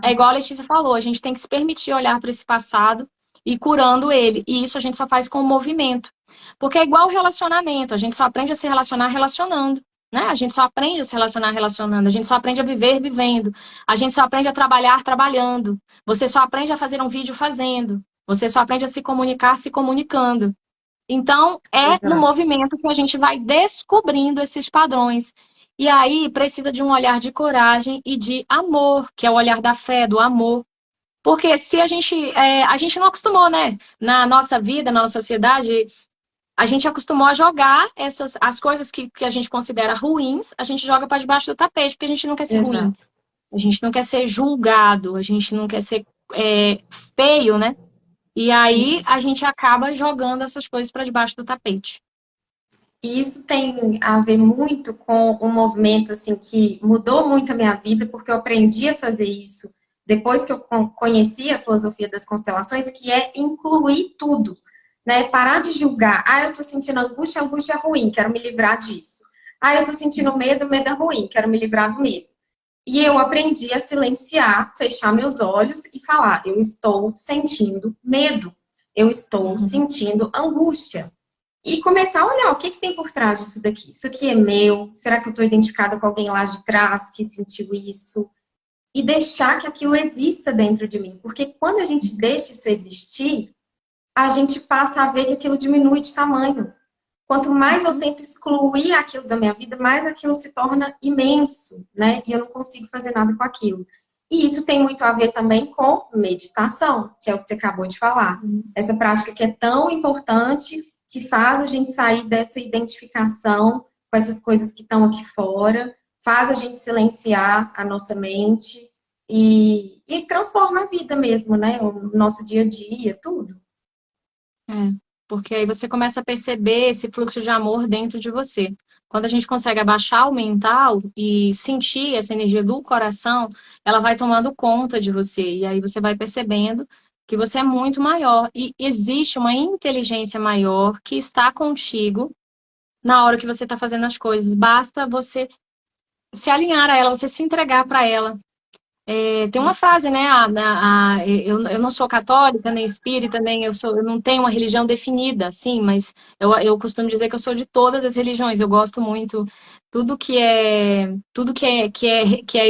é igual a Exatamente. Letícia falou, a gente tem que se permitir olhar para esse passado e curando ele. E isso a gente só faz com o movimento. Porque é igual relacionamento, a gente só aprende a se relacionar relacionando. Né? A gente só aprende a se relacionar relacionando, a gente só aprende a viver vivendo, a gente só aprende a trabalhar trabalhando, você só aprende a fazer um vídeo fazendo, você só aprende a se comunicar se comunicando. Então, é no Exato. movimento que a gente vai descobrindo esses padrões. E aí precisa de um olhar de coragem e de amor, que é o olhar da fé, do amor. Porque se a gente não acostumou, né? Na nossa vida, na nossa sociedade, a gente acostumou a jogar as coisas que a gente considera ruins, a gente joga para debaixo do tapete, porque a gente não quer ser ruim. Exato. A gente não quer ser julgado, a gente não quer ser feio, né? E aí Isso. a gente acaba jogando essas coisas para debaixo do tapete. E isso tem a ver muito com um movimento assim que mudou muito a minha vida, porque eu aprendi a fazer isso depois que eu conheci a filosofia das constelações, que é incluir tudo, né? Parar de julgar. Ah, eu tô sentindo angústia, angústia é ruim, quero me livrar disso. Ah, eu tô sentindo medo, medo é ruim, quero me livrar do medo. E eu aprendi a silenciar, fechar meus olhos e falar: eu estou sentindo medo, eu estou Uhum. sentindo angústia. E começar a olhar o que, que tem por trás disso daqui. Isso aqui é meu? Será que eu estou identificada com alguém lá de trás que sentiu isso? E deixar que aquilo exista dentro de mim. Porque quando a gente deixa isso existir, a gente passa a ver que aquilo diminui de tamanho. Quanto mais eu Uhum. tento excluir aquilo da minha vida, mais aquilo se torna imenso, né? E eu não consigo fazer nada com aquilo. E isso tem muito a ver também com meditação, que é o que você acabou de falar. Essa prática que é tão importante, que faz a gente sair dessa identificação com essas coisas que estão aqui fora, faz a gente silenciar a nossa mente e transforma a vida mesmo, né? O nosso dia a dia, tudo. É, porque aí você começa a perceber esse fluxo de amor dentro de você. Quando a gente consegue abaixar o mental e sentir essa energia do coração, ela vai tomando conta de você. E aí você vai percebendo que você é muito maior. E existe uma inteligência maior que está contigo na hora que você está fazendo as coisas. Basta você se alinhar a ela, você se entregar para ela. Tem uma frase, né? Eu não sou católica, nem espírita, eu não tenho uma religião definida, assim, mas eu costumo dizer que eu sou de todas as religiões. Eu gosto muito tudo que é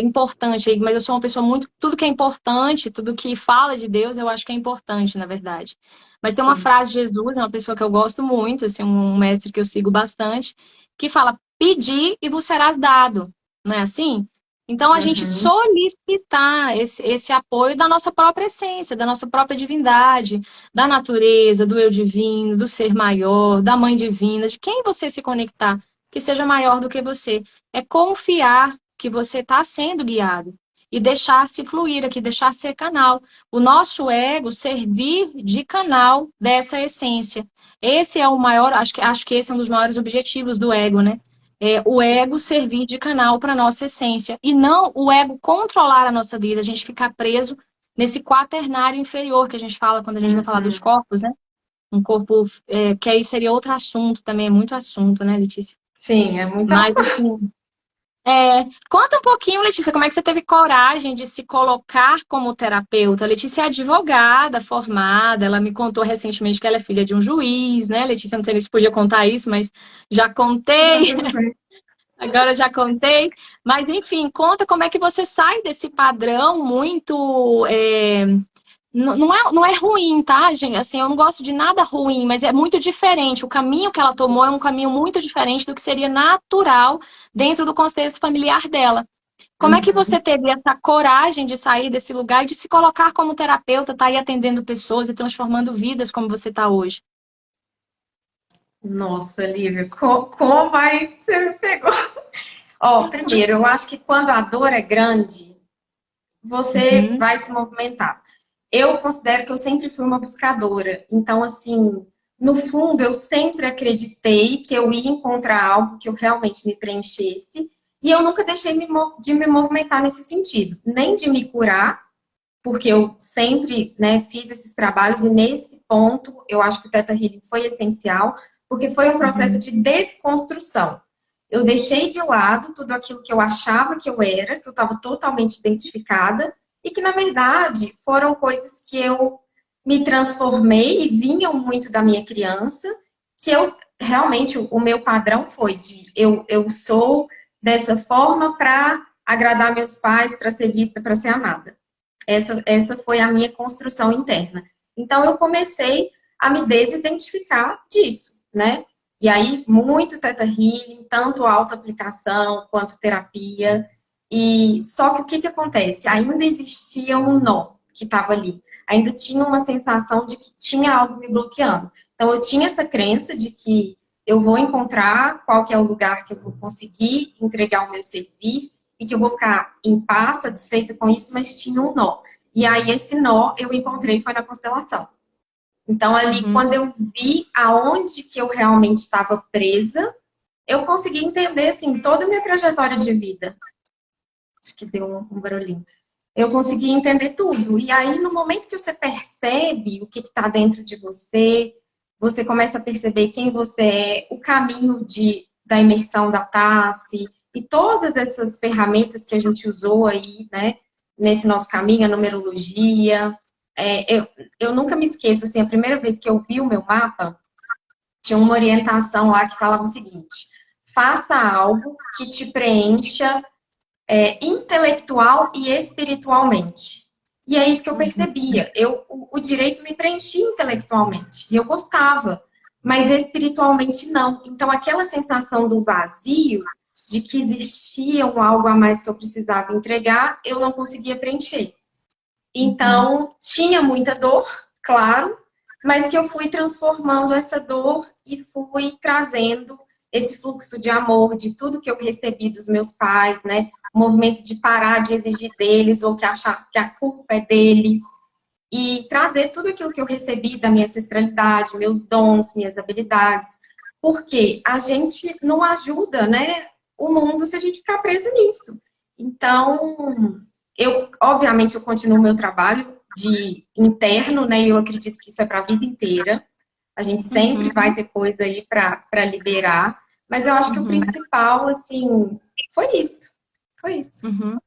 importante, mas eu sou uma pessoa muito tudo que é importante, tudo que fala de Deus, eu acho que é importante, na verdade. Mas tem uma Sim. frase de Jesus, é uma pessoa que eu gosto muito, assim, um mestre que eu sigo bastante, que fala: "Pedi e vos serás dado", não é assim? Então, a gente Uhum. solicitar esse apoio da nossa própria essência, da nossa própria divindade, da natureza, do eu divino, do ser maior, da mãe divina, de quem você se conectar, que seja maior do que você. É confiar que você está sendo guiado e deixar se fluir aqui, deixar ser canal. O nosso ego servir de canal dessa essência. Esse é o maior, acho que esse é um dos maiores objetivos do ego, né? É o ego servir de canal para a nossa essência. E não o ego controlar a nossa vida, a gente ficar preso nesse quaternário inferior que a gente fala quando a gente vai falar dos Uhum. corpos, né? Um corpo, que aí seria outro assunto também, é muito assunto, né, Letícia? Sim, é muita Mas, ação. assim, conta um pouquinho, Letícia, como é que você teve coragem de se colocar como terapeuta? A Letícia é advogada formada, ela me contou recentemente que ela é filha de um juiz, né, Letícia? Não sei se podia contar isso, mas já Não, contei. tudo bem. Agora eu já contei, mas enfim, conta como é que você sai desse padrão muito. Não é ruim, tá, gente? Assim, eu não gosto de nada ruim, mas é muito diferente. O caminho que ela tomou é um caminho muito diferente do que seria natural dentro do contexto familiar dela. Como é que você Uhum. teve essa coragem de sair desse lugar e de se colocar como terapeuta, tá aí atendendo pessoas e transformando vidas como você está hoje? Nossa, Lívia, como aí você me pegou? Ó, primeiro, eu acho que quando a dor é grande, você Uhum, vai se movimentar. Eu considero que eu sempre fui uma buscadora. Então, assim, no fundo, eu sempre acreditei que eu ia encontrar algo que eu realmente me preenchesse. E eu nunca deixei de me movimentar nesse sentido, nem de me curar, porque eu sempre, né, fiz esses trabalhos e nesse ponto eu acho que o Theta Healing foi essencial, porque foi um processo uhum, de desconstrução. Eu deixei de lado tudo aquilo que eu achava que eu era, que eu estava totalmente identificada, e que na verdade foram coisas que eu me transformei e vinham muito da minha criança, que eu realmente o meu padrão foi de eu sou dessa forma para agradar meus pais, para ser vista, para ser amada. Essa foi a minha construção interna. Então, eu comecei a me desidentificar disso, né? E aí, muito Theta Healing, tanto autoaplicação quanto terapia. E só que o que que acontece? Ainda existia um nó que estava ali. Ainda tinha uma sensação de que tinha algo me bloqueando. Então, eu tinha essa crença de que eu vou encontrar qual que é o lugar que eu vou conseguir entregar o meu servir e que eu vou ficar em paz, satisfeita com isso, mas tinha um nó. E aí esse nó eu encontrei foi na constelação. Então ali uhum, quando eu vi aonde que eu realmente estava presa, eu consegui entender assim toda a minha trajetória de vida. Acho que deu um barulhinho. Eu consegui entender tudo. E aí no momento que você percebe o que está dentro de você, você começa a perceber quem você é, o caminho da imersão da Tassi e todas essas ferramentas que a gente usou aí, né, nesse nosso caminho, a numerologia. Eu nunca me esqueço, assim, a primeira vez que eu vi o meu mapa, tinha uma orientação lá que falava o seguinte: faça algo que te preencha intelectual e espiritualmente. E é isso que eu uhum. percebia. O direito me preenchia intelectualmente e eu gostava, mas espiritualmente não. Então, aquela sensação do vazio, de que existia um algo a mais que eu precisava entregar, eu não conseguia preencher. Uhum. Então, tinha muita dor, claro, mas que eu fui transformando essa dor e fui trazendo esse fluxo de amor, de tudo que eu recebi dos meus pais, né? O movimento de parar de exigir deles ou que achar que a culpa é deles e trazer tudo aquilo que eu recebi da minha ancestralidade, meus dons, minhas habilidades, porque a gente não ajuda, né, o mundo se a gente ficar preso nisso. Então, obviamente, eu continuo o meu trabalho de interno, né, e eu acredito que isso é para a vida inteira. A gente sempre vai Uhum, ter coisa aí para liberar, mas eu acho que o uhum, principal, assim, foi isso. Foi isso. uhum.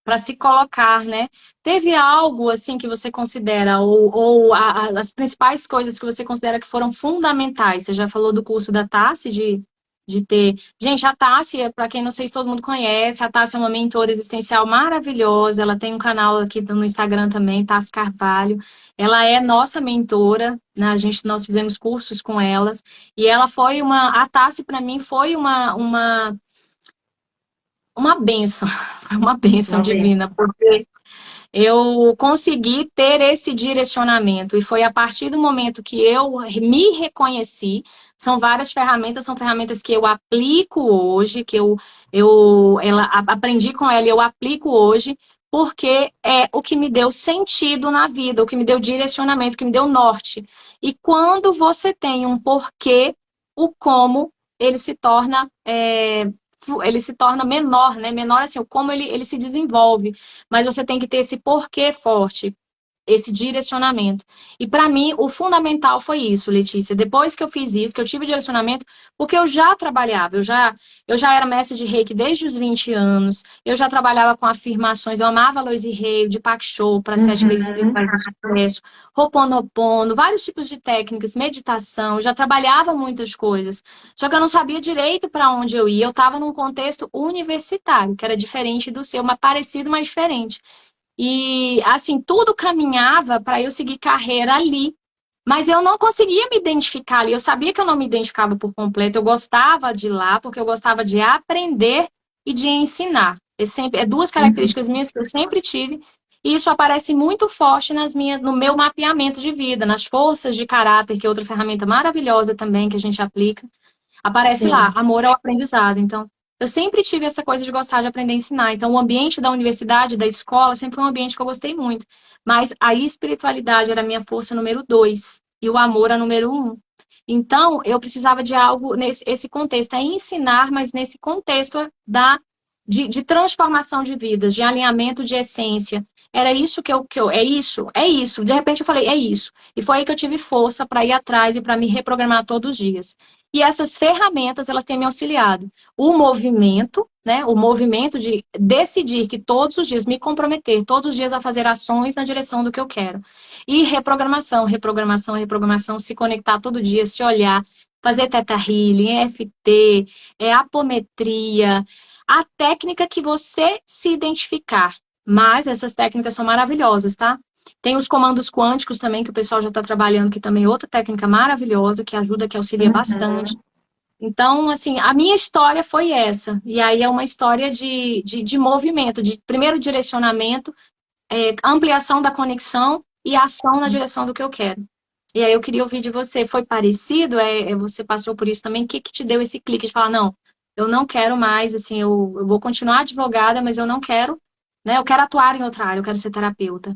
Para se colocar, né? Teve algo assim que você considera, ou as principais coisas que você considera que foram fundamentais? Você já falou do curso da Tassi, de ter. Gente, a Tassi, para quem não sei se todo mundo conhece, a Tassi é uma mentora existencial maravilhosa. Ela tem um canal aqui no Instagram também, Tassi Carvalho. Ela é nossa mentora, né? Nós fizemos cursos com elas. E ela foi uma. A Tassi, para mim, foi uma uma bênção, foi uma bênção Uma vez. divina, porque eu consegui ter esse direcionamento e foi a partir do momento que eu me reconheci. São várias ferramentas, são ferramentas que eu aplico hoje, que aprendi com ela e eu aplico hoje, porque é o que me deu sentido na vida, o que me deu direcionamento, o que me deu norte. E quando você tem um porquê, o como ele se torna menor, né? Menor assim, o como ele se desenvolve. Mas você tem que ter esse porquê forte, esse direcionamento. E para mim, o fundamental foi isso, Letícia. Depois que eu fiz isso, que eu tive o direcionamento, porque eu já trabalhava, eu já era mestre de Reiki desde os 20 anos, eu já trabalhava com afirmações, eu amava Loise Rei, de Pak Chopra, Sete Leis Uhum. Espirituais do Sucesso, Ho'oponopono, vários tipos de técnicas, meditação, eu já trabalhava muitas coisas. Só que eu não sabia direito para onde eu ia. Eu estava num contexto universitário, que era diferente do seu, mas parecido, mas diferente. E, assim, tudo caminhava para eu seguir carreira ali. Mas eu não conseguia me identificar ali. Eu sabia que eu não me identificava por completo. Eu gostava de lá, porque eu gostava de aprender e de ensinar. É duas Uhum. características minhas que eu sempre tive. E isso aparece muito forte no meu mapeamento de vida, nas forças de caráter, que é outra ferramenta maravilhosa também que a gente aplica. Aparece lá, Sim, amor ao aprendizado. Então, eu sempre tive essa coisa de gostar de aprender a ensinar. Então, o ambiente da universidade, da escola, sempre foi um ambiente que eu gostei muito. Mas a espiritualidade era a minha força número 2 e o amor a número 1. Então, eu precisava de algo nesse esse contexto, é ensinar, mas nesse contexto de transformação de vidas, de alinhamento de essência. Era isso é isso, é isso. De repente eu falei, é isso. E foi aí que eu tive força para ir atrás e para me reprogramar todos os dias. E essas ferramentas, elas têm me auxiliado. O movimento, né? O movimento de decidir que todos os dias me comprometer, todos os dias a fazer ações na direção do que eu quero. E reprogramação, reprogramação, reprogramação, se conectar todo dia, se olhar, fazer teta healing, EFT, apometria, a técnica que você se identificar. Mas essas técnicas são maravilhosas, tá? Tem os comandos quânticos também, que o pessoal já está trabalhando, que também é outra técnica maravilhosa, que ajuda, que auxilia bastante. uhum. Então, assim, a minha história foi essa. E aí é uma história de movimento, de primeiro direcionamento, ampliação da conexão e ação na direção do que eu quero. E aí eu queria ouvir de você, foi parecido? Você passou por isso também? O que te deu esse clique de falar, não, eu não quero mais, assim, eu vou continuar advogada, mas eu não quero, né? Eu quero atuar em outra área, eu quero ser terapeuta.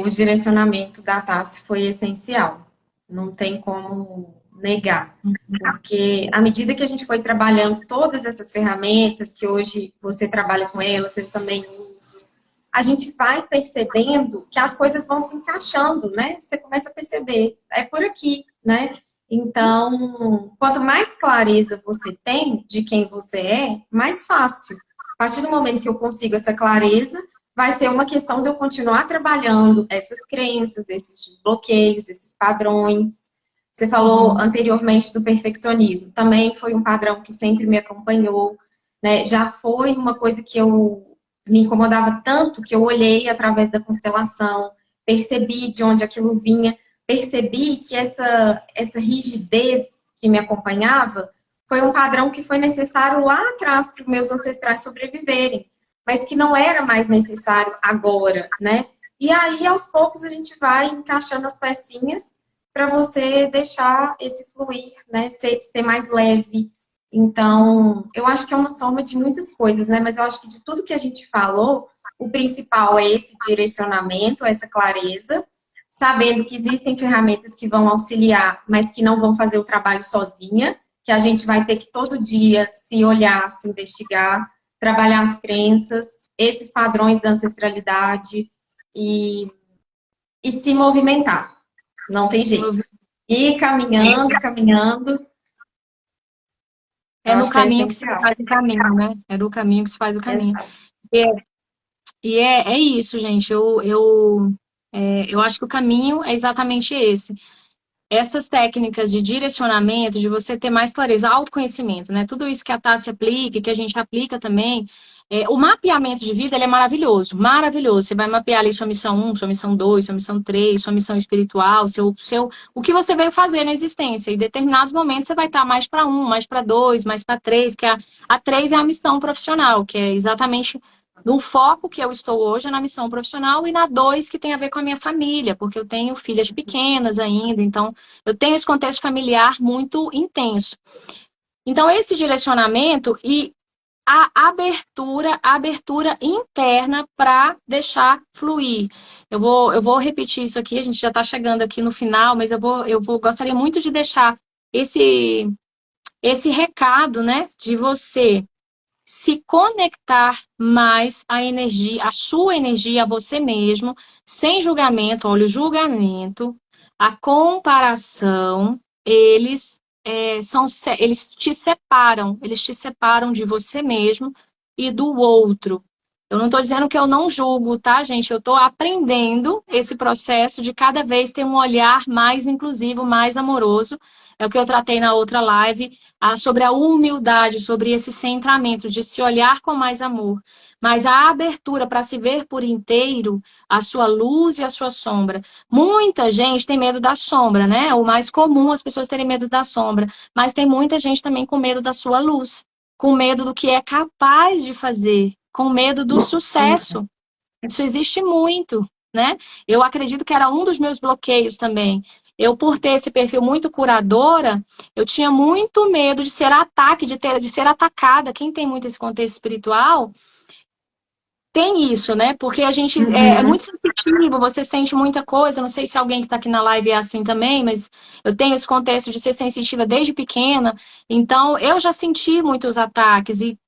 O direcionamento da Tassi foi essencial. Não tem como negar. Porque à medida que a gente foi trabalhando todas essas ferramentas, que hoje você trabalha com elas, eu também uso, a gente vai percebendo que as coisas vão se encaixando, né? Você começa a perceber, é por aqui, né? Então, quanto mais clareza você tem de quem você mais fácil. A partir do momento que eu consigo essa clareza, vai ser uma questão de eu continuar trabalhando essas crenças, esses desbloqueios, esses padrões. Você falou Uhum. anteriormente do perfeccionismo. Também foi um padrão que sempre me acompanhou, né? Já foi uma coisa que eu me incomodava tanto que eu olhei através da constelação, percebi de onde aquilo vinha, percebi que essa rigidez que me acompanhava foi um padrão que foi necessário lá atrás para os meus ancestrais sobreviverem, mas que não era mais necessário agora, né? E aí, aos poucos, a gente vai encaixando as pecinhas para você deixar esse fluir, né? Ser mais leve. Então, eu acho que é uma soma de muitas coisas, né? Mas eu acho que de tudo que a gente falou, o principal é esse direcionamento, essa clareza, sabendo que existem ferramentas que vão auxiliar, mas que não vão fazer o trabalho sozinha, que a gente vai ter que todo dia se olhar, se investigar, trabalhar as crenças, esses padrões da ancestralidade e, e se movimentar. Não tem Esse jeito. movimento Ir caminhando, caminhando, eu é no acho que é caminho que se essencial. faz o caminho, né? É no caminho que se faz o caminho. Exato. E é isso, gente. Eu acho que o caminho é exatamente esse. Essas técnicas de direcionamento, de você ter mais clareza, autoconhecimento, né? Tudo isso que a Tássia aplica, que a gente aplica também, O mapeamento de vida, ele é maravilhoso, maravilhoso. Você vai mapear ali sua missão um, sua missão 2, sua missão 3, sua missão espiritual, o que você veio fazer na existência. Em determinados momentos você vai estar mais para um, mais para 2, mais para 3, que a 3 é a missão profissional, que é exatamente no foco que eu estou hoje, é na missão profissional, e na 2, que tem a ver com a minha família, porque eu tenho filhas pequenas ainda, então eu tenho esse contexto familiar muito intenso. Então, esse direcionamento e a abertura interna para deixar fluir. Eu vou repetir isso aqui, a gente já está chegando aqui no final, mas gostaria muito de deixar esse recado, né, de você se conectar mais à energia, à sua energia, a você mesmo, sem julgamento. Olha, o julgamento, a comparação, eles te separam de você mesmo e do outro. Eu não estou dizendo que eu não julgo, tá, gente? Eu estou aprendendo esse processo de cada vez ter um olhar mais inclusivo, mais amoroso. É o que eu tratei na outra live, sobre a humildade, sobre esse centramento, de se olhar com mais amor. Mas a abertura para se ver por inteiro, a sua luz e a sua sombra. Muita gente tem medo da sombra, né? O mais comum as pessoas terem medo da sombra. Mas tem muita gente também com medo da sua luz, com medo do que é capaz de fazer, com medo do sucesso. Isso existe muito, né? Eu acredito que era um dos meus bloqueios também. Eu, por ter esse perfil muito curadora, eu tinha muito medo de ser de ser atacada. Quem tem muito esse contexto espiritual tem isso, né? Porque a gente é muito sensitivo, você sente muita coisa. Não sei se alguém que está aqui na live é assim também, mas eu tenho esse contexto de ser sensitiva desde pequena. Então, eu já senti muitos ataques. E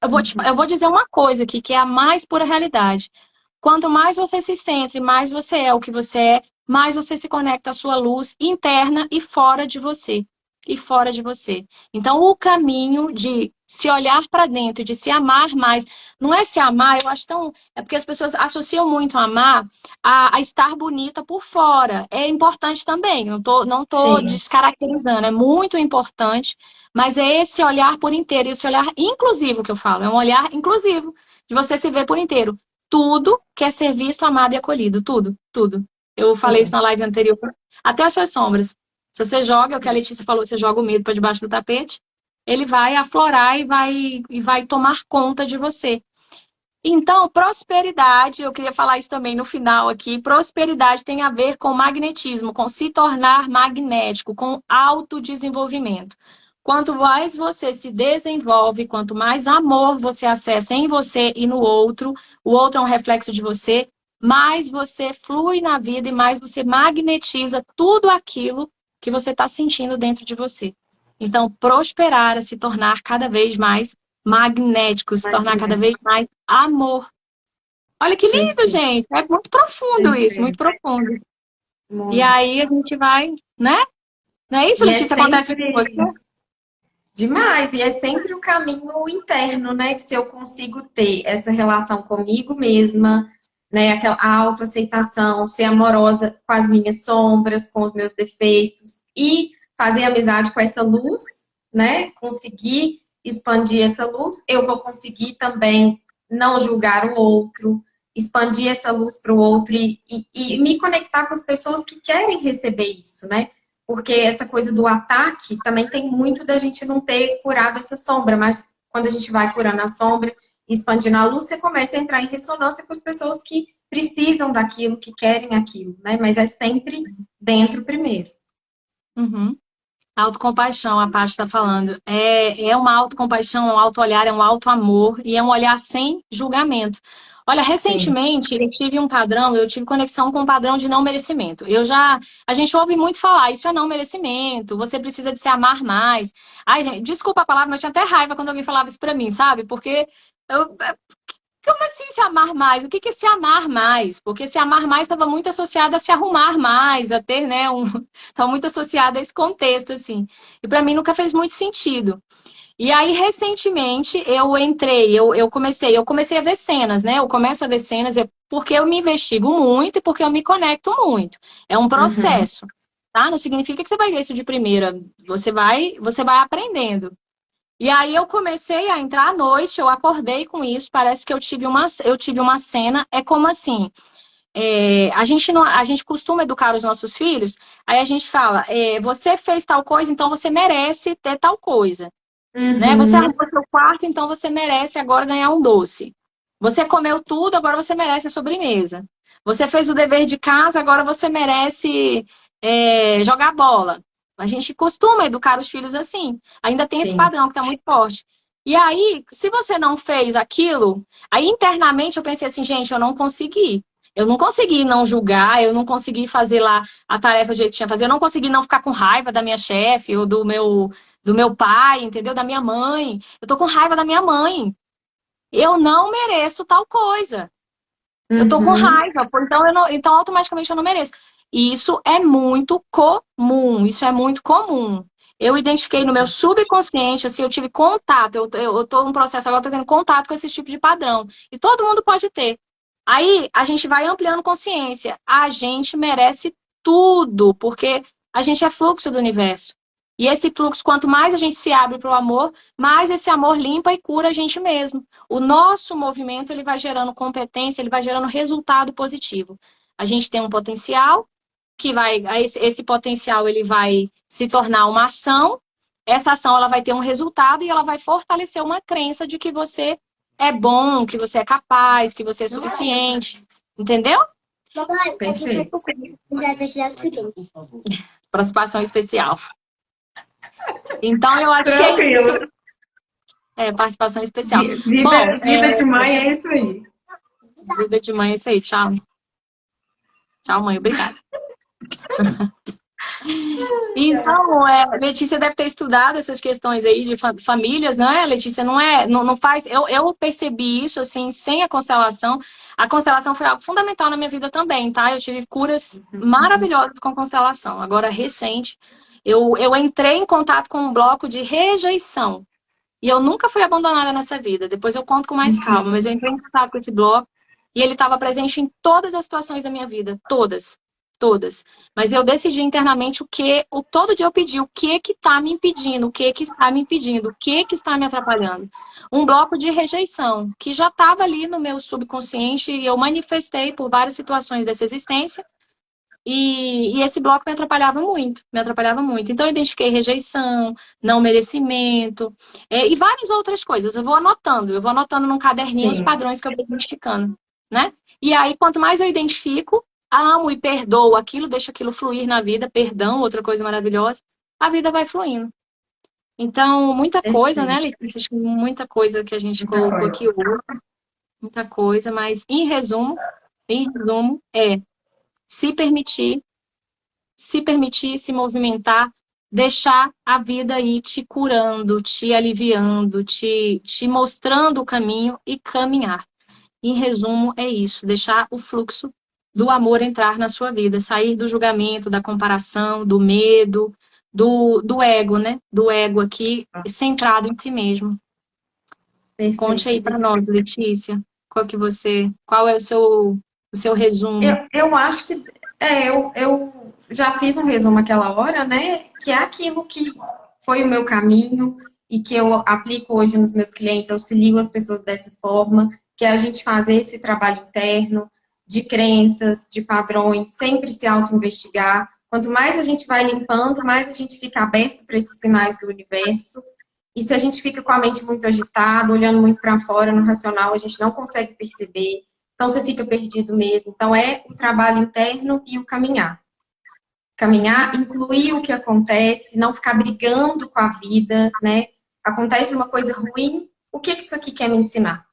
eu vou dizer uma coisa aqui, que é a mais pura realidade. Quanto mais você se centra, mais você é o que você é, mais você se conecta à sua luz interna e fora de você. E fora de você. Então, o caminho de se olhar para dentro, de se amar mais, não é se amar, eu acho tão. É porque as pessoas associam muito amar a estar bonita por fora. É importante também, não tô Sim, descaracterizando, é muito importante, mas é esse olhar por inteiro, esse olhar inclusivo que eu falo, é um olhar inclusivo, de você se ver por inteiro. Tudo quer ser visto, amado e acolhido. Tudo, tudo. Eu falei isso sim. na live anterior. Até as suas sombras. Se você joga, é o que a Letícia falou, você joga o medo para debaixo do tapete, ele vai aflorar e vai tomar conta de você. Então, prosperidade, eu queria falar isso também no final aqui, prosperidade tem a ver com magnetismo, com se tornar magnético, com autodesenvolvimento. Quanto mais você se desenvolve, quanto mais amor você acessa em você e no outro, o outro é um reflexo de você, mais você flui na vida e mais você magnetiza tudo aquilo que você está sentindo dentro de você. Então, prosperar é se tornar cada vez mais magnético, se tornar cada vez mais amor. Olha que lindo, Perfeito, gente. É muito profundo isso, muito perfeito. profundo. E Muito. aí a gente vai, né? Não é isso, E é Letícia? Acontece com você? sempre demais, e é sempre o caminho interno, né? Que se eu consigo ter essa relação comigo mesma, né? Aquela autoaceitação, ser amorosa com as minhas sombras, com os meus defeitos, e fazer amizade com essa luz, né? Conseguir expandir essa luz, eu vou conseguir também não julgar o outro, expandir essa luz para o outro e me conectar com as pessoas que querem receber isso, né? Porque essa coisa do ataque também tem muito da gente não ter curado essa sombra, mas quando a gente vai curando a sombra e expandindo a luz, você começa a entrar em ressonância com as pessoas que precisam daquilo, que querem aquilo, né? Mas é sempre dentro primeiro. Uhum. Autocompaixão, a Paty está falando. É uma autocompaixão, é um auto-olhar, é um auto-amor e é um olhar sem julgamento. Olha, Sim. recentemente eu tive conexão com um padrão de não merecimento. A gente ouve muito falar, isso é não merecimento, você precisa de se amar mais. Ai, gente, desculpa a palavra, mas eu tinha até raiva quando alguém falava isso pra mim, sabe? Porque eu, como assim se amar mais? O que é se amar mais? Porque se amar mais estava muito associado a se arrumar mais, a ter, né, estava muito associado a esse contexto, assim. E para mim nunca fez muito sentido. E aí, recentemente, eu comecei a ver cenas, né? Eu começo a ver cenas porque eu me investigo muito e porque eu me conecto muito. É um Uhum. processo, tá? Não significa que você vai ver isso de primeira. Você vai aprendendo. E aí eu comecei a entrar à noite, eu acordei com isso, parece que eu tive uma cena, é como assim, a gente não, a gente costuma educar os nossos filhos, aí a gente fala, você fez tal coisa, então você merece ter tal coisa, né? Você Uhum. arrumou seu quarto, então você merece agora ganhar um doce. Você comeu tudo, agora você merece a sobremesa. Você fez o dever de casa, agora você merece jogar bola. A gente costuma educar os filhos assim. Ainda tem esse Sim. padrão que está muito forte. E aí, se você não fez aquilo, aí internamente eu pensei assim, gente, eu não consegui. Eu não consegui não julgar, eu não consegui fazer lá a tarefa do jeito que tinha que fazer, eu não consegui não ficar com raiva da minha chefe ou do meu pai, entendeu? Da minha mãe. Eu tô com raiva da minha mãe. Eu não mereço tal coisa. Eu tô com Uhum. raiva, então, então automaticamente eu não mereço. E isso é muito comum, isso é muito comum. Eu identifiquei no meu subconsciente, assim, eu tive contato, eu tô num processo agora, eu tô tendo contato com esse tipo de padrão. E todo mundo pode ter. Aí a gente vai ampliando consciência. A gente merece tudo, porque a gente é fluxo do universo. E esse fluxo, quanto mais a gente se abre para o amor, mais esse amor limpa e cura a gente mesmo. O nosso movimento ele vai gerando competência, ele vai gerando resultado positivo. A gente tem um potencial que vai, esse potencial ele vai se tornar uma ação. Essa ação ela vai ter um resultado e ela vai fortalecer uma crença de que você é bom, que você é capaz, que você é suficiente. Entendeu? Perfeito. Participação especial. Então, eu acho que é isso. Tranquilo. Participação especial. Bom, Vida de mãe é isso aí. vida de mãe é isso aí. Tchau. Tchau, mãe. Obrigada. Então, Letícia deve ter estudado essas questões aí de famílias, não é, Letícia? Não faz. Eu percebi isso assim, sem a constelação. A constelação foi algo fundamental na minha vida também, tá? Eu tive curas maravilhosas com constelação. Agora, recente, eu entrei em contato com um bloco de rejeição. E eu nunca fui abandonada nessa vida. Depois eu conto com mais calma, mas eu entrei em contato com esse bloco e ele estava presente em todas as situações da minha vida, todas, todas. Mas eu decidi internamente todo dia eu pedi o que está me impedindo, o que está me impedindo, o que está me atrapalhando. Um bloco de rejeição que já estava ali no meu subconsciente e eu manifestei por várias situações dessa existência. E esse bloco me atrapalhava muito, me atrapalhava muito. Então, eu identifiquei rejeição, não merecimento, e várias outras coisas. Eu vou anotando num caderninho os Sim. padrões que eu vou identificando, né? E aí, quanto mais eu identifico, amo e perdoo aquilo, deixo aquilo fluir na vida, perdão, outra coisa maravilhosa, a vida vai fluindo. Então, muita coisa, né, Perfeito. Letícia? Acho que muita coisa que a gente Muita colocou coisa. aqui hoje, muita coisa, mas em resumo, se permitir se movimentar, deixar a vida ir te curando, te aliviando, te mostrando o caminho e caminhar. Em resumo, é isso, deixar o fluxo do amor entrar na sua vida, sair do julgamento, da comparação, do medo, do ego, né? Do ego aqui, centrado em si mesmo. Conte Perfeito, aí para Lívia. nós, Letícia, qual é o seu resumo? Eu acho que eu já fiz um resumo aquela hora, né? Que é aquilo que foi o meu caminho e que eu aplico hoje nos meus clientes, auxilio as pessoas dessa forma, que é a gente fazer esse trabalho interno de crenças, de padrões, sempre se auto-investigar. Quanto mais a gente vai limpando, mais a gente fica aberto para esses sinais do universo. E se a gente fica com a mente muito agitada, olhando muito para fora, no racional, a gente não consegue perceber. Então você fica perdido mesmo. Então é o trabalho interno e o caminhar. Caminhar, incluir o que acontece, não ficar brigando com a vida, né? Acontece uma coisa ruim, o que isso aqui quer me ensinar?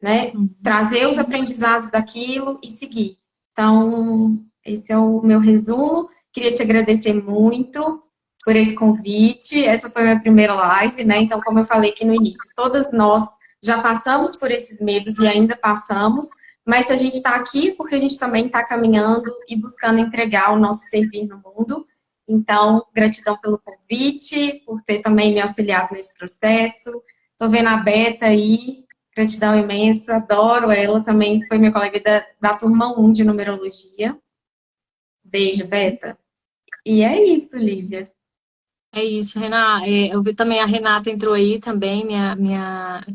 Né? Trazer os aprendizados daquilo e seguir. Então, esse é o meu resumo. Queria te agradecer muito por esse convite. Essa foi a minha primeira live, né? Então, como eu falei aqui no início, todas nós já passamos por esses medos e ainda passamos, mas a gente está aqui porque a gente também está caminhando e buscando entregar o nosso servir no mundo. Então, gratidão pelo convite, por ter também me auxiliado nesse processo. Estou vendo a Beta aí, gratidão imensa, adoro ela, também foi minha colega da turma 1 de numerologia. Beijo, Beta. E é isso, Lívia. É isso, Renata. Eu vi também a Renata entrou aí também,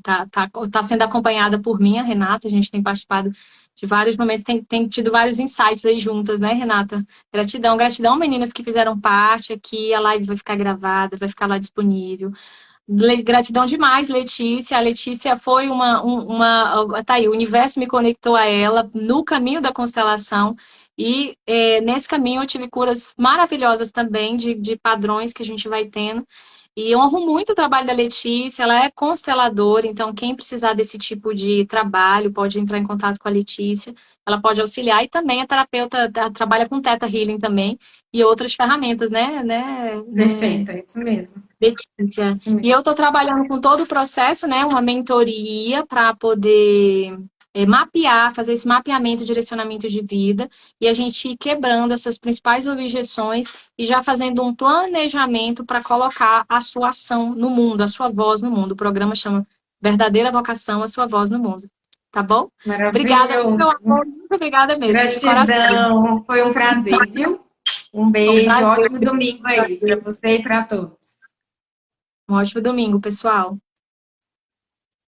tá sendo acompanhada por mim, a Renata. A gente tem participado de vários momentos, tem tido vários insights aí juntas, né, Renata? Gratidão, gratidão, meninas que fizeram parte aqui. A live vai ficar gravada, vai ficar lá disponível. Gratidão demais, Letícia. A Letícia foi tá aí, o universo me conectou a ela no caminho da constelação. E nesse caminho eu tive curas maravilhosas também de padrões que a gente vai tendo. E eu honro muito o trabalho da Letícia, ela é consteladora, então quem precisar desse tipo de trabalho pode entrar em contato com a Letícia, ela pode auxiliar e também a terapeuta trabalha com Theta Healing também e outras ferramentas, né? Perfeito, é isso mesmo. Letícia. Isso E mesmo. eu estou trabalhando com todo o processo, né? Uma mentoria para poder mapear, fazer esse mapeamento e direcionamento de vida e a gente ir quebrando as suas principais objeções e já fazendo um planejamento para colocar a sua ação no mundo, a sua voz no mundo. O programa chama Verdadeira Vocação, a sua voz no mundo. Tá bom? Obrigada, meu Maravilhoso. amor. Muito obrigada mesmo, de coração. Gratidão. Foi um prazer, viu? Um Foi um beijo, prazer. ótimo domingo aí para você e para todos. Um ótimo domingo, pessoal.